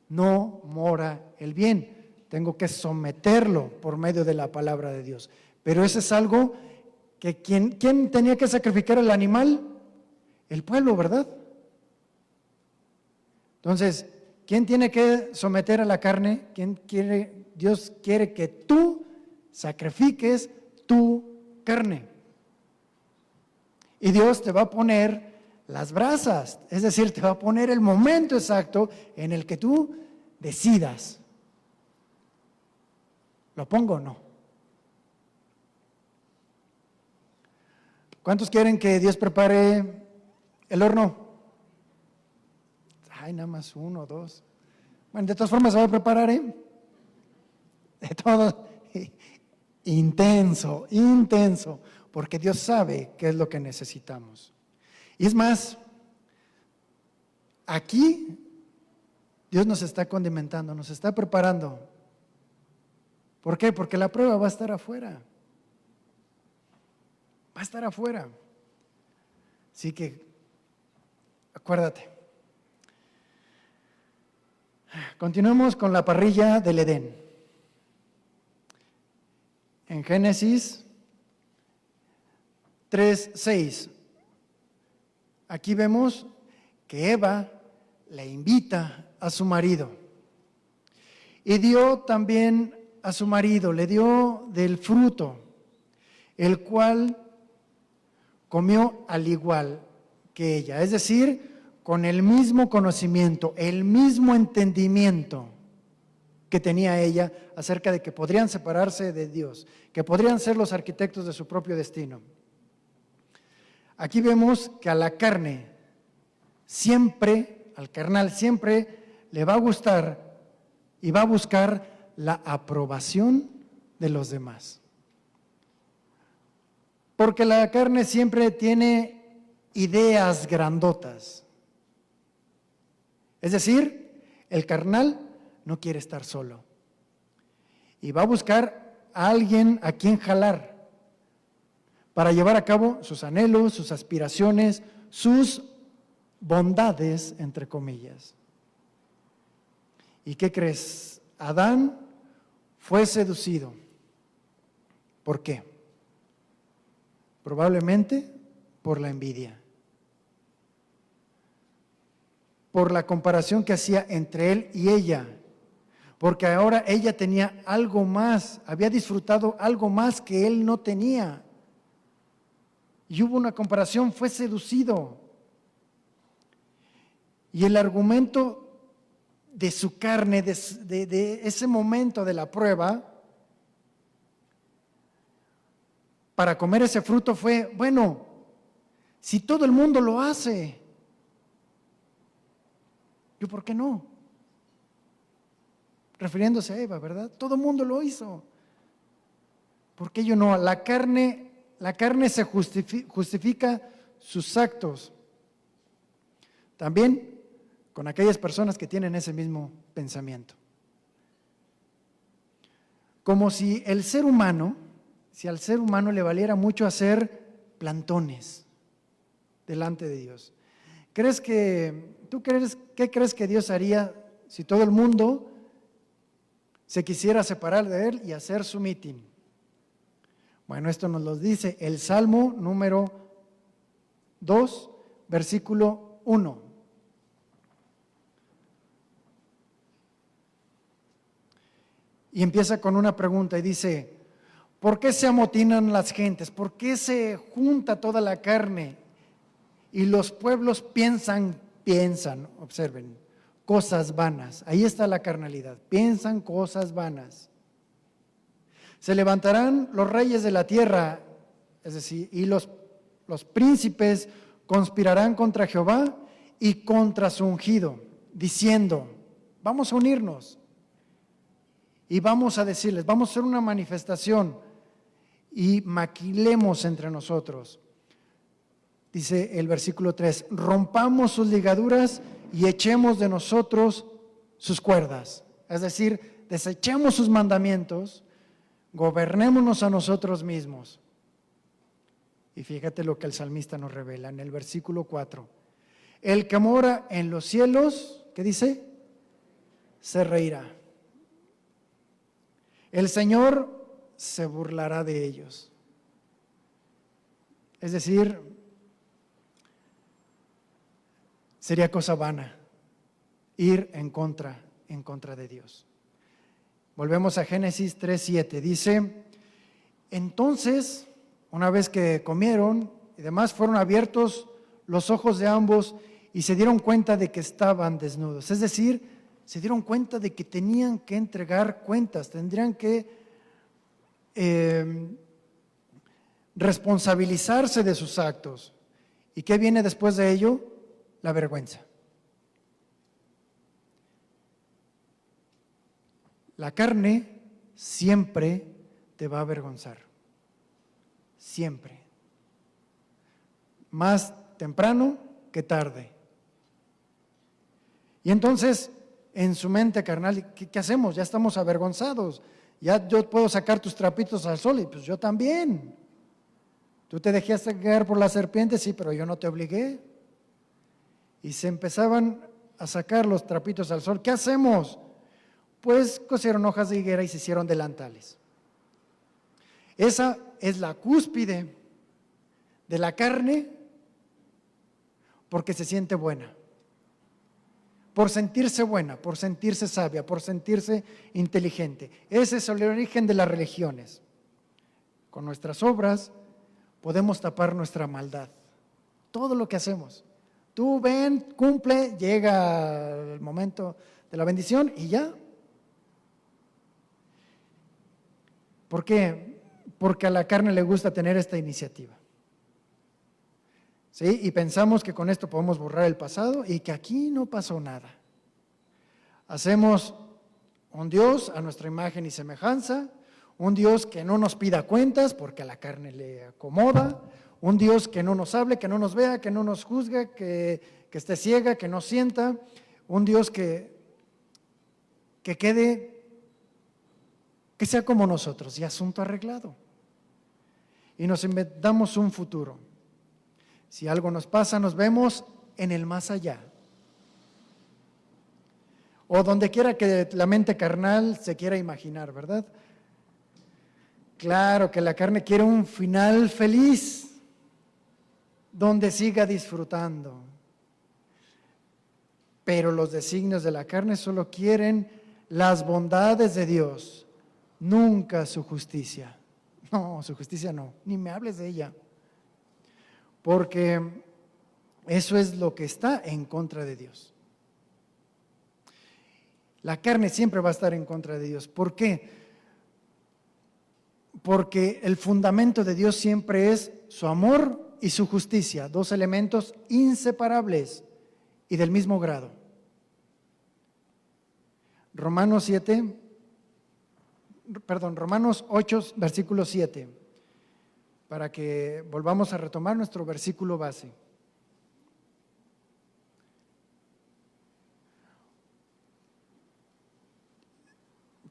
no mora el bien, tengo que someterlo por medio de la palabra de Dios. Pero eso es algo que ¿quién tenía que sacrificar el animal? El pueblo, ¿verdad? Entonces, ¿quién tiene que someter a la carne? Dios quiere que tú sacrifiques tu carne. Y Dios te va a poner las brasas, es decir, te va a poner el momento exacto en el que tú decidas. ¿Lo pongo o no? ¿Cuántos quieren que Dios prepare el horno? Ay, nada más 1 o 2. Bueno, de todas formas se va a preparar, ¿eh? De todo. Intenso, porque Dios sabe qué es lo que necesitamos. Y es más, aquí Dios nos está condimentando, nos está preparando. ¿Por qué? Porque la prueba va a estar afuera. Va a estar afuera. Así que, acuérdate. Continuemos con la parrilla del Edén. En Génesis 3:6, aquí vemos que Eva le invita a su marido y dio también a su marido, le dio del fruto, el cual comió al igual que ella, es decir, con el mismo conocimiento, el mismo entendimiento que tenía ella acerca de que podrían separarse de Dios, que podrían ser los arquitectos de su propio destino. Aquí vemos que a la carne siempre, al carnal siempre le va a gustar y va a buscar la aprobación de los demás. Porque la carne siempre tiene ideas grandotas. Es decir, el carnal no quiere estar solo. Y va a buscar a alguien a quien jalar para llevar a cabo sus anhelos, sus aspiraciones, sus bondades, entre comillas. ¿Y qué crees? Adán fue seducido. ¿Por qué? Probablemente por la envidia, por la comparación que hacía entre él y ella, porque ahora ella tenía algo más, había disfrutado algo más que él no tenía. Y hubo una comparación, fue seducido. Y el argumento de su carne, de ese momento de la prueba, para comer ese fruto fue, bueno, si todo el mundo lo hace, ¿yo por qué no? Refiriéndose a Eva, ¿verdad? Todo el mundo lo hizo. ¿Por qué yo no? La carne se justifica sus actos. También con aquellas personas que tienen ese mismo pensamiento. Como si al ser humano le valiera mucho hacer plantones delante de Dios. ¿Qué crees que Dios haría si todo el mundo se quisiera separar de Él y hacer su mitin? Bueno, esto nos lo dice el Salmo número 2, versículo 1. Y empieza con una pregunta y dice, ¿por qué se amotinan las gentes? ¿Por qué se junta toda la carne? Y los pueblos piensan, observen, cosas vanas. Ahí está la carnalidad, piensan cosas vanas. Se levantarán los reyes de la tierra, es decir, y los príncipes conspirarán contra Jehová y contra su ungido, diciendo, vamos a unirnos y vamos a decirles, vamos a hacer una manifestación y maquilemos entre nosotros. Dice el versículo 3, rompamos sus ligaduras y echemos de nosotros sus cuerdas. Es decir, desechemos sus mandamientos, gobernémonos a nosotros mismos. Y fíjate lo que el salmista nos revela en el versículo 4. El que mora en los cielos, ¿qué dice? Se reirá. El Señor se burlará de ellos. Es decir, sería cosa vana ir en contra de Dios. Volvemos a Génesis 3:7. Dice, entonces, una vez que comieron y demás, fueron abiertos los ojos de ambos y se dieron cuenta de que estaban desnudos. Es decir, se dieron cuenta de que tenían que entregar cuentas, tendrían que responsabilizarse de sus actos. ¿Y qué viene después de ello? La vergüenza. La carne siempre te va a avergonzar. Siempre. Más temprano que tarde. Y entonces, en su mente carnal, ¿qué hacemos? Ya estamos avergonzados. Ya yo puedo sacar tus trapitos al sol y pues yo también. Tú te dejaste caer por la serpiente, sí, pero yo no te obligué. Y se empezaban a sacar los trapitos al sol. ¿Qué hacemos? Pues cosieron hojas de higuera y se hicieron delantales. Esa es la cúspide de la carne porque se siente buena, por sentirse buena, por sentirse sabia, por sentirse inteligente. Ese es el origen de las religiones. Con nuestras obras podemos tapar nuestra maldad. Todo lo que hacemos. Tú ven, cumple, llega el momento de la bendición y ya. ¿Por qué? Porque a la carne le gusta tener esta iniciativa. ¿Sí? Y pensamos que con esto podemos borrar el pasado y que aquí no pasó nada. Hacemos un Dios a nuestra imagen y semejanza, un Dios que no nos pida cuentas porque a la carne le acomoda, un Dios que no nos hable, que no nos vea, que no nos juzgue, que esté ciega, que no sienta, un Dios que sea como nosotros y asunto arreglado. Y nos inventamos un futuro. Si algo nos pasa, nos vemos en el más allá. O donde quiera que la mente carnal se quiera imaginar, ¿verdad? Claro que la carne quiere un final feliz, donde siga disfrutando. Pero los designios de la carne solo quieren las bondades de Dios, nunca su justicia. No, su justicia no, ni me hables de ella. Porque eso es lo que está en contra de Dios. La carne siempre va a estar en contra de Dios. ¿Por qué? Porque el fundamento de Dios siempre es su amor y su justicia, dos elementos inseparables y del mismo grado. Romanos 8, versículo 7. Para que volvamos a retomar nuestro versículo base.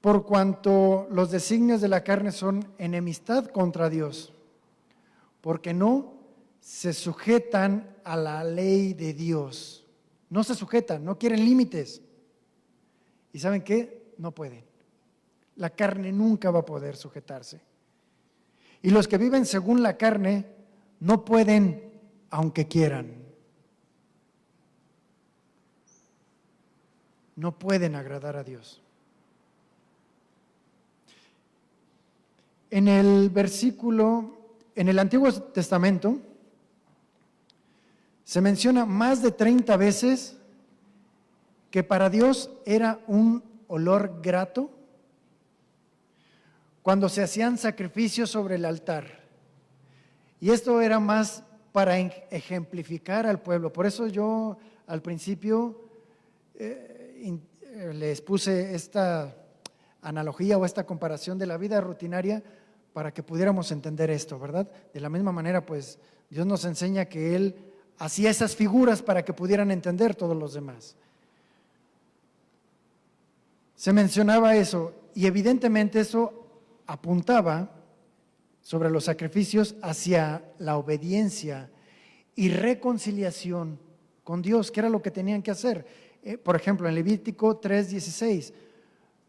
Por cuanto los designios de la carne son enemistad contra Dios, porque no se sujetan a la ley de Dios. No se sujetan, no quieren límites. ¿Y saben qué? No pueden. La carne nunca va a poder sujetarse. Y los que viven según la carne no pueden, aunque quieran. No pueden agradar a Dios. En el Antiguo Testamento, se menciona más de 30 veces que para Dios era un olor grato cuando se hacían sacrificios sobre el altar. Y esto era más para ejemplificar al pueblo. Por eso yo al principio les puse esta analogía o esta comparación de la vida rutinaria para que pudiéramos entender esto, ¿verdad? De la misma manera, pues, Dios nos enseña que Él hacía esas figuras para que pudieran entender todos los demás. Se mencionaba eso y evidentemente eso apuntaba sobre los sacrificios hacia la obediencia y reconciliación con Dios, que era lo que tenían que hacer. Por ejemplo, en Levítico 3:16,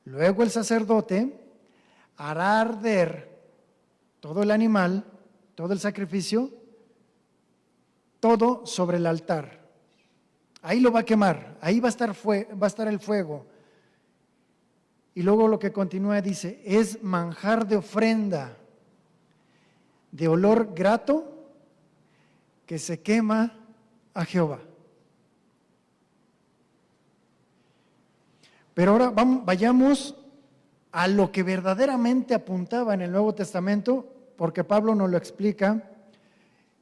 luego el sacerdote hará arder todo el animal, todo el sacrificio, todo sobre el altar. Ahí lo va a quemar, ahí va a estar el fuego. Y luego lo que continúa dice, es manjar de ofrenda, de olor grato, que se quema a Jehová. Pero ahora vayamos a lo que verdaderamente apuntaba en el Nuevo Testamento, porque Pablo nos lo explica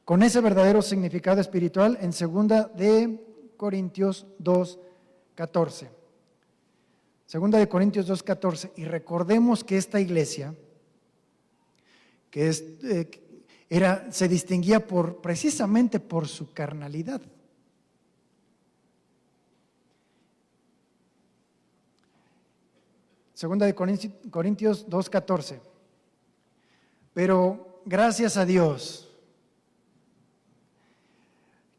con ese verdadero significado espiritual en 2 de Corintios 2:14. 2 de Corintios 2:14, y recordemos que esta iglesia, que se distinguía precisamente por su carnalidad. Segunda de Corintios 2:14, pero gracias a Dios,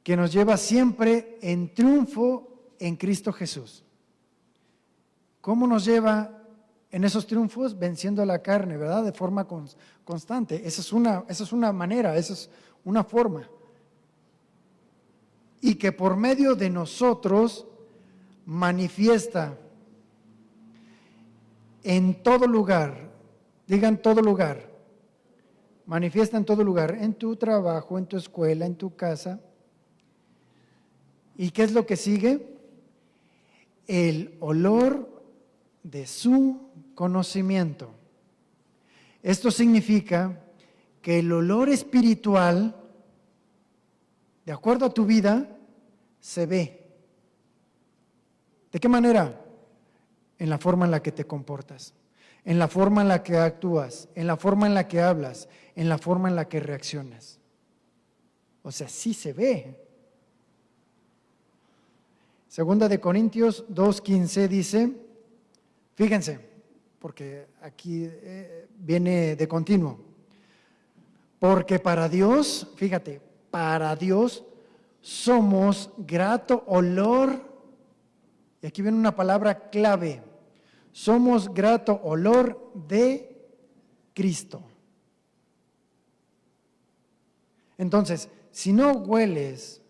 que nos lleva siempre en triunfo en Cristo Jesús. ¿Cómo nos lleva en esos triunfos? Venciendo a la carne, ¿verdad? De forma constante. Esa es una manera, esa es una forma. Y que por medio de nosotros manifiesta en todo lugar, digan todo lugar, manifiesta en todo lugar, en tu trabajo, en tu escuela, en tu casa. ¿Y qué es lo que sigue? El olor de su conocimiento. Esto significa que el olor espiritual, de acuerdo a tu vida, se ve. ¿De qué manera? En la forma en la que te comportas, en la forma en la que actúas, en la forma en la que hablas, en la forma en la que reaccionas. O sea, sí se ve. Segunda de Corintios 2:15 dice, fíjense, porque aquí viene de continuo, porque para Dios, fíjate, para Dios somos grato olor, y aquí viene una palabra clave, somos grato olor de Cristo. Entonces, si no hueles,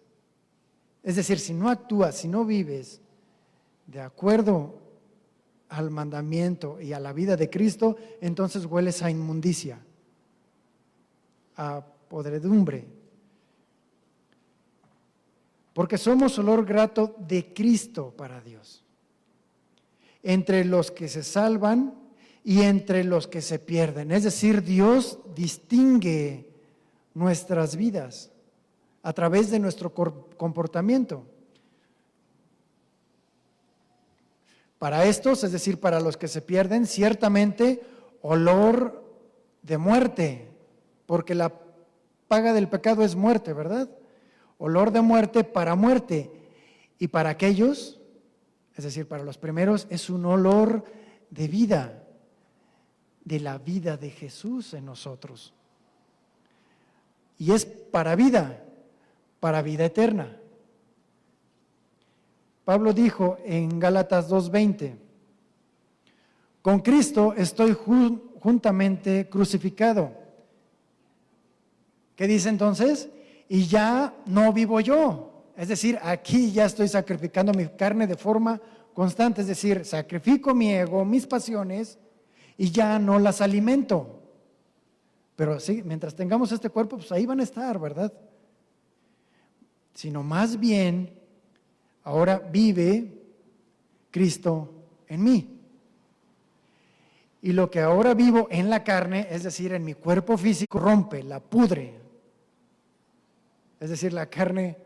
es decir, si no actúas, si no vives de acuerdo al mandamiento y a la vida de Cristo, entonces hueles a inmundicia, a podredumbre. Porque somos olor grato de Cristo para Dios, entre los que se salvan y entre los que se pierden. Es decir, Dios distingue nuestras vidas a través de nuestro comportamiento. Para estos, es decir, para los que se pierden, ciertamente olor de muerte, porque la paga del pecado es muerte, ¿verdad? Olor de muerte para muerte. Y para aquellos, es decir, para los primeros, es un olor de vida, de la vida de Jesús en nosotros. Y es para vida eterna. Pablo dijo en Gálatas 2:20, con Cristo estoy juntamente crucificado. ¿Qué dice entonces? Y ya no vivo yo. Es decir, aquí ya estoy sacrificando mi carne de forma constante. Es decir, sacrifico mi ego, mis pasiones y ya no las alimento. Pero sí, mientras tengamos este cuerpo, pues ahí van a estar, ¿verdad? Sino más bien, ahora vive Cristo en mí. Y lo que ahora vivo en la carne, es decir, en mi cuerpo físico, rompe, la pudre. Es decir, la carne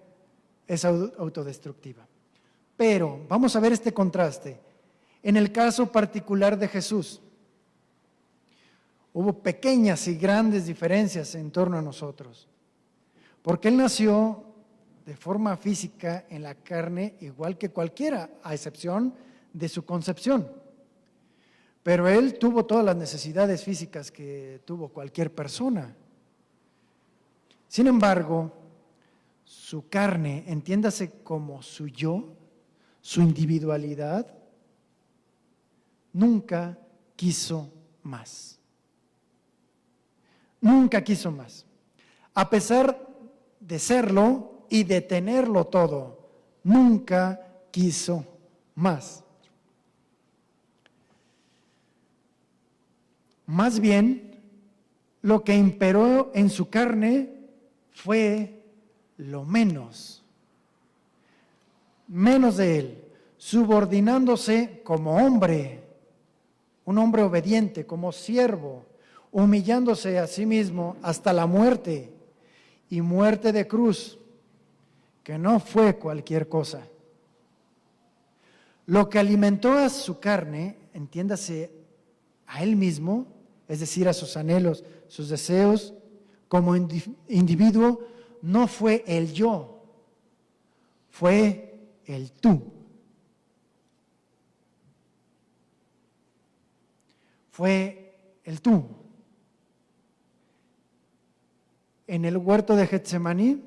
es autodestructiva. Pero vamos a ver este contraste. En el caso particular de Jesús, hubo pequeñas y grandes diferencias en torno a nosotros. Porque Él nació de forma física en la carne igual que cualquiera, a excepción de su concepción. Pero Él tuvo todas las necesidades físicas que tuvo cualquier persona. Sin embargo, su carne, entiéndase como su yo, su individualidad, nunca quiso más. Nunca quiso más. A pesar de serlo y de tenerlo todo, nunca quiso más. Más bien, lo que imperó en su carne fue lo menos de Él, subordinándose como hombre, un hombre obediente, como siervo, humillándose a sí mismo hasta la muerte, y muerte de cruz, que no fue cualquier cosa. Lo que alimentó a su carne, entiéndase, a Él mismo, es decir, a sus anhelos, sus deseos, como individuo, no fue el yo, fue el tú. Fue el tú. En el huerto de Getsemaní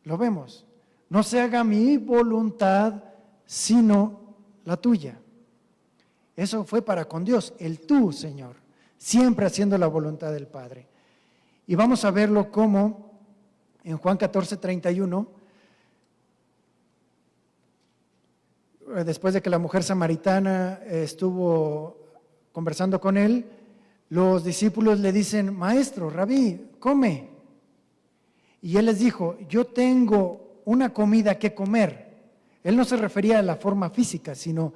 lo vemos. No se haga mi voluntad, sino la tuya. Eso fue para con Dios, el tú, Señor, siempre haciendo la voluntad del Padre. Y vamos a verlo como en Juan 14:31, después de que la mujer samaritana estuvo conversando con él, los discípulos le dicen: Maestro, Rabí, come. Y él les dijo: yo tengo una comida que comer. Él no se refería a la forma física, sino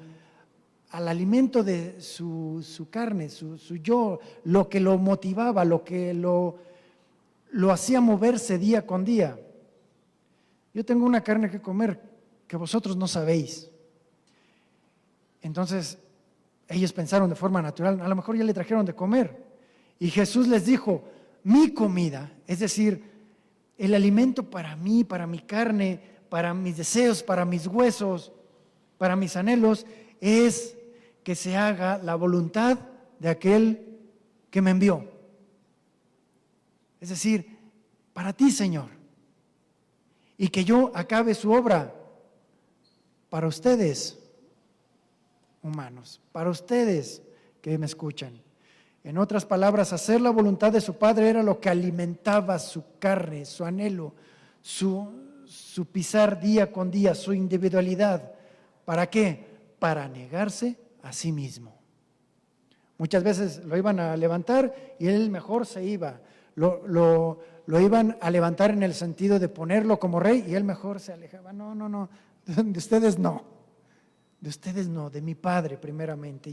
al alimento de su carne, su yo, lo que lo motivaba, lo que lo hacía moverse día con día. Yo tengo una carne que comer que vosotros no sabéis. Entonces ellos pensaron de forma natural: a lo mejor ya le trajeron de comer. Y Jesús les dijo: mi comida, es decir, el alimento para mí, para mi carne, para mis deseos, para mis huesos, para mis anhelos, es que se haga la voluntad de aquel que me envió. Es decir, para ti, Señor. Y que yo acabe su obra para ustedes, humanos, para ustedes que me escuchan. En otras palabras, hacer la voluntad de su Padre era lo que alimentaba su carne, su anhelo, su pisar día con día, su individualidad. ¿Para qué? Para negarse a sí mismo. Muchas veces lo iban a levantar y él mejor se iba. Lo iban a levantar en el sentido de ponerlo como rey y él mejor se alejaba. No, de ustedes no. De ustedes no, de mi Padre primeramente.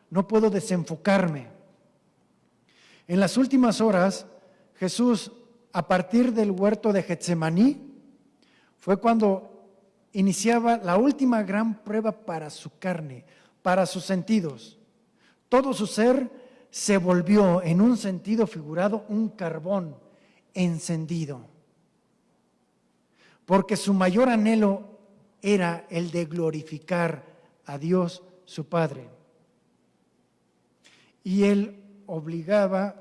No puedo desenfocarme. En las últimas horas, Jesús, a partir del huerto de Getsemaní, fue cuando iniciaba la última gran prueba para su carne, para sus sentidos. Todo su ser se volvió, en un sentido figurado, un carbón encendido. Porque su mayor anhelo era el de glorificar a Dios su Padre. Y él obligaba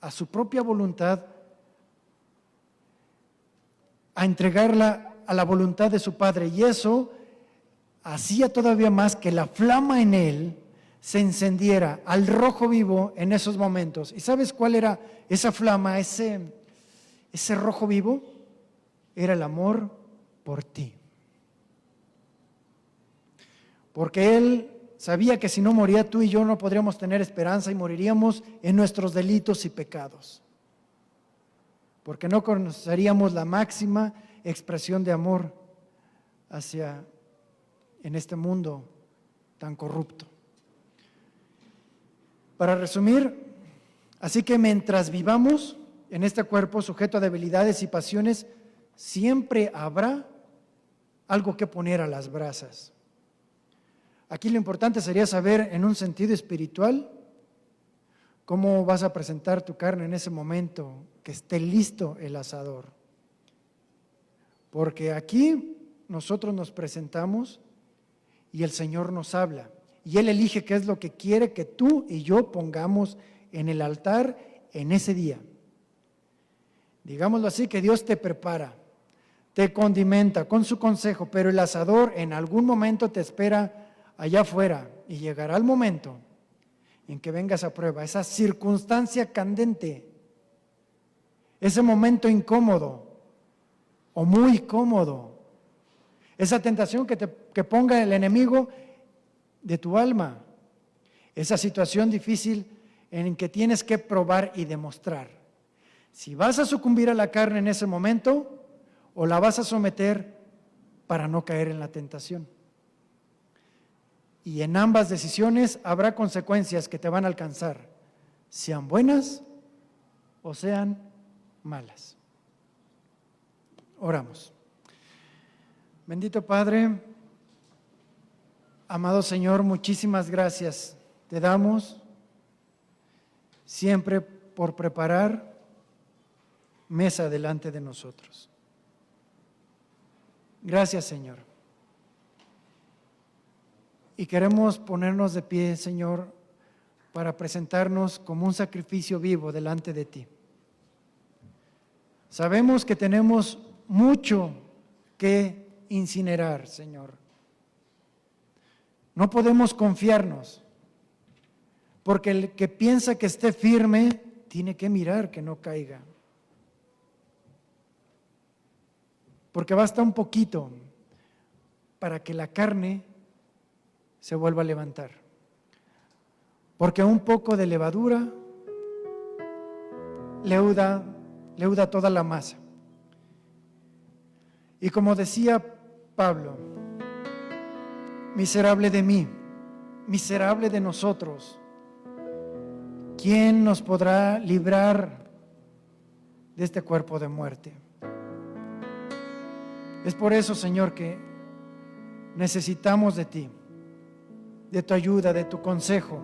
a su propia voluntad a entregarla a la voluntad de su Padre, y eso hacía todavía más que la flama en él se encendiera al rojo vivo en esos momentos. ¿Y sabes cuál era esa flama, ese rojo vivo? Era el amor por ti. Porque él sabía que si no moría, tú y yo no podríamos tener esperanza y moriríamos en nuestros delitos y pecados. Porque no conoceríamos la máxima expresión de amor en este mundo tan corrupto. Para resumir, así que mientras vivamos en este cuerpo sujeto a debilidades y pasiones, siempre habrá algo que poner a las brasas. Aquí lo importante sería saber, en un sentido espiritual, cómo vas a presentar tu carne en ese momento que esté listo el asador. Porque aquí nosotros nos presentamos y el Señor nos habla. Y Él elige qué es lo que quiere que tú y yo pongamos en el altar en ese día. Digámoslo así, que Dios te prepara, te condimenta con su consejo, pero el asador en algún momento te espera allá afuera y llegará el momento en que vengas a prueba, esa circunstancia candente, ese momento incómodo o muy cómodo, esa tentación que ponga el enemigo de tu alma, esa situación difícil en que tienes que probar y demostrar si vas a sucumbir a la carne en ese momento o la vas a someter para no caer en la tentación. Y en ambas decisiones habrá consecuencias que te van a alcanzar, sean buenas o sean malas. Oramos. Bendito Padre, amado Señor, muchísimas gracias te damos siempre por preparar mesa delante de nosotros. Gracias, Señor. Y queremos ponernos de pie, Señor, para presentarnos como un sacrificio vivo delante de ti. Sabemos que tenemos mucho que incinerar, Señor. No podemos confiarnos, porque el que piensa que esté firme tiene que mirar que no caiga. Porque basta un poquito para que la carne se vuelva a levantar. Porque un poco de levadura leuda toda la masa. Y como decía Pablo, miserable de mí, miserable de nosotros, ¿quién nos podrá librar de este cuerpo de muerte? Es por eso, Señor, que necesitamos de ti, de tu ayuda, de tu consejo,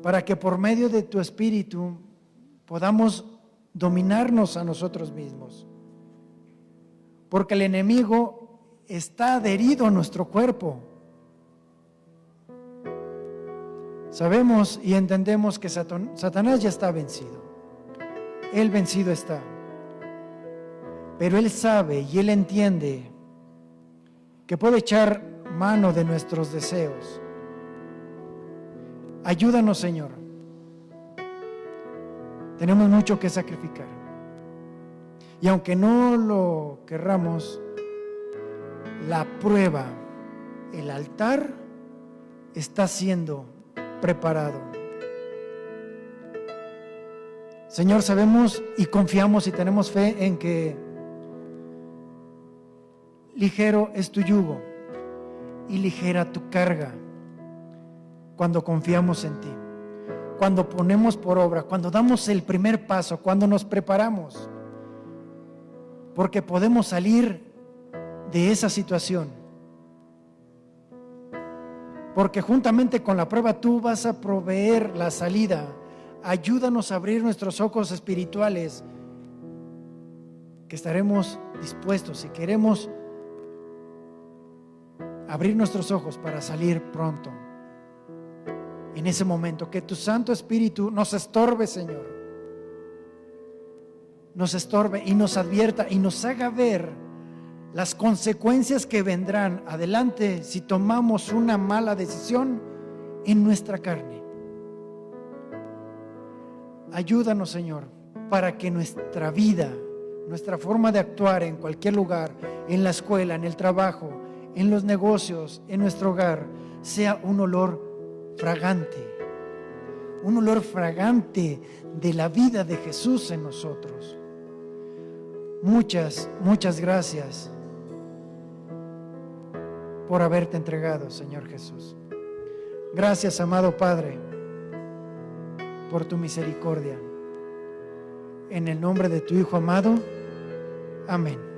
para que por medio de tu Espíritu podamos dominarnos a nosotros mismos. Porque el enemigo está adherido a nuestro cuerpo. Sabemos y entendemos que Satanás ya está vencido. Él vencido está. Pero Él sabe y Él entiende que puede echar mano de nuestros deseos. Ayúdanos, Señor. Tenemos mucho que sacrificar. Y aunque no lo querramos, la prueba, el altar, está siendo preparado. Señor, sabemos y confiamos y tenemos fe en que ligero es tu yugo y ligera tu carga cuando confiamos en ti, cuando ponemos por obra, cuando damos el primer paso, cuando nos preparamos, porque podemos salir de esa situación, porque juntamente con la prueba tú vas a proveer la salida. Ayúdanos a abrir nuestros ojos espirituales, que estaremos dispuestos y queremos abrir nuestros ojos para salir pronto. En ese momento, que tu Santo Espíritu nos estorbe, Señor, nos estorbe y nos advierta y nos haga ver las consecuencias que vendrán adelante si tomamos una mala decisión en nuestra carne. Ayúdanos, Señor, para que nuestra vida, nuestra forma de actuar en cualquier lugar, en la escuela, en el trabajo, en los negocios, en nuestro hogar, sea un olor fragante de la vida de Jesús en nosotros. Muchas, muchas gracias por haberte entregado, Señor Jesús. Gracias, amado Padre, por tu misericordia. En el nombre de tu Hijo amado, amén.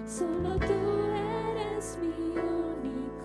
Solo tú eres mi único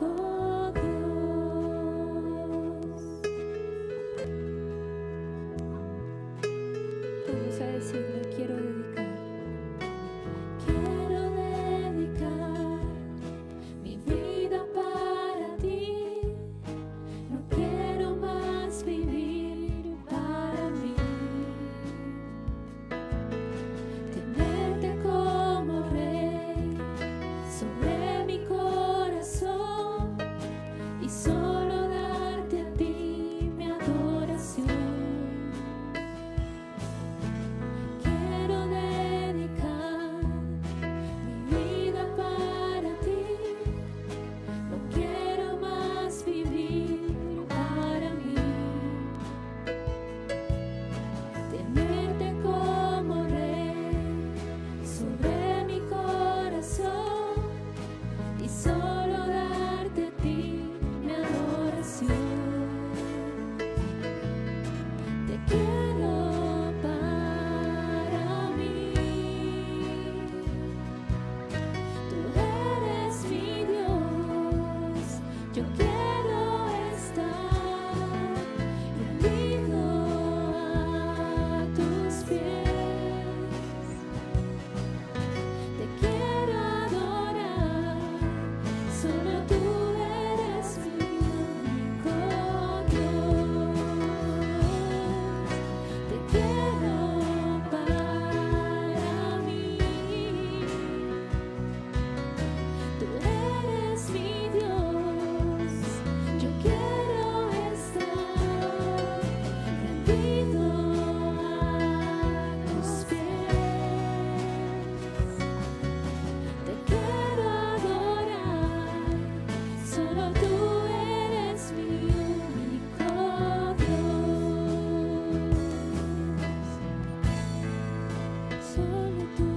Yo quiero estar rendido a tus pies. Te quiero adorar, solo tú eres mi único Dios. Te quiero para mí. Tú eres mi Dios. Yo quiero estar rendido a tus pies. Te quiero adorar, solo tú eres mi único Dios. Solo tú,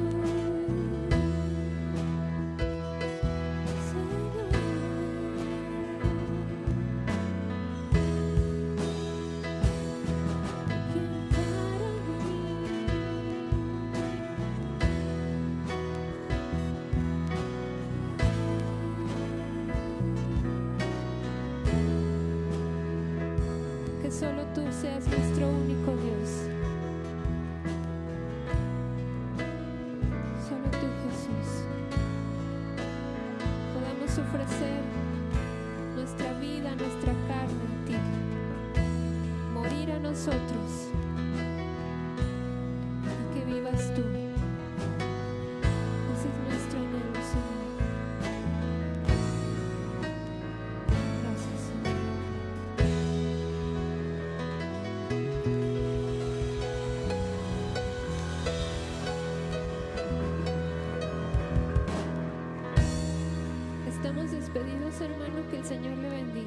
que solo tú seas nuestro único Dios. Solo tú, Jesús. Podamos ofrecer nuestra vida, nuestra carne en ti. Morir a nosotros y que vivas tú. Ese es nuestro anhelo, Señor. Gracias, Señor. Estamos despedidos, hermano, que el Señor le bendiga.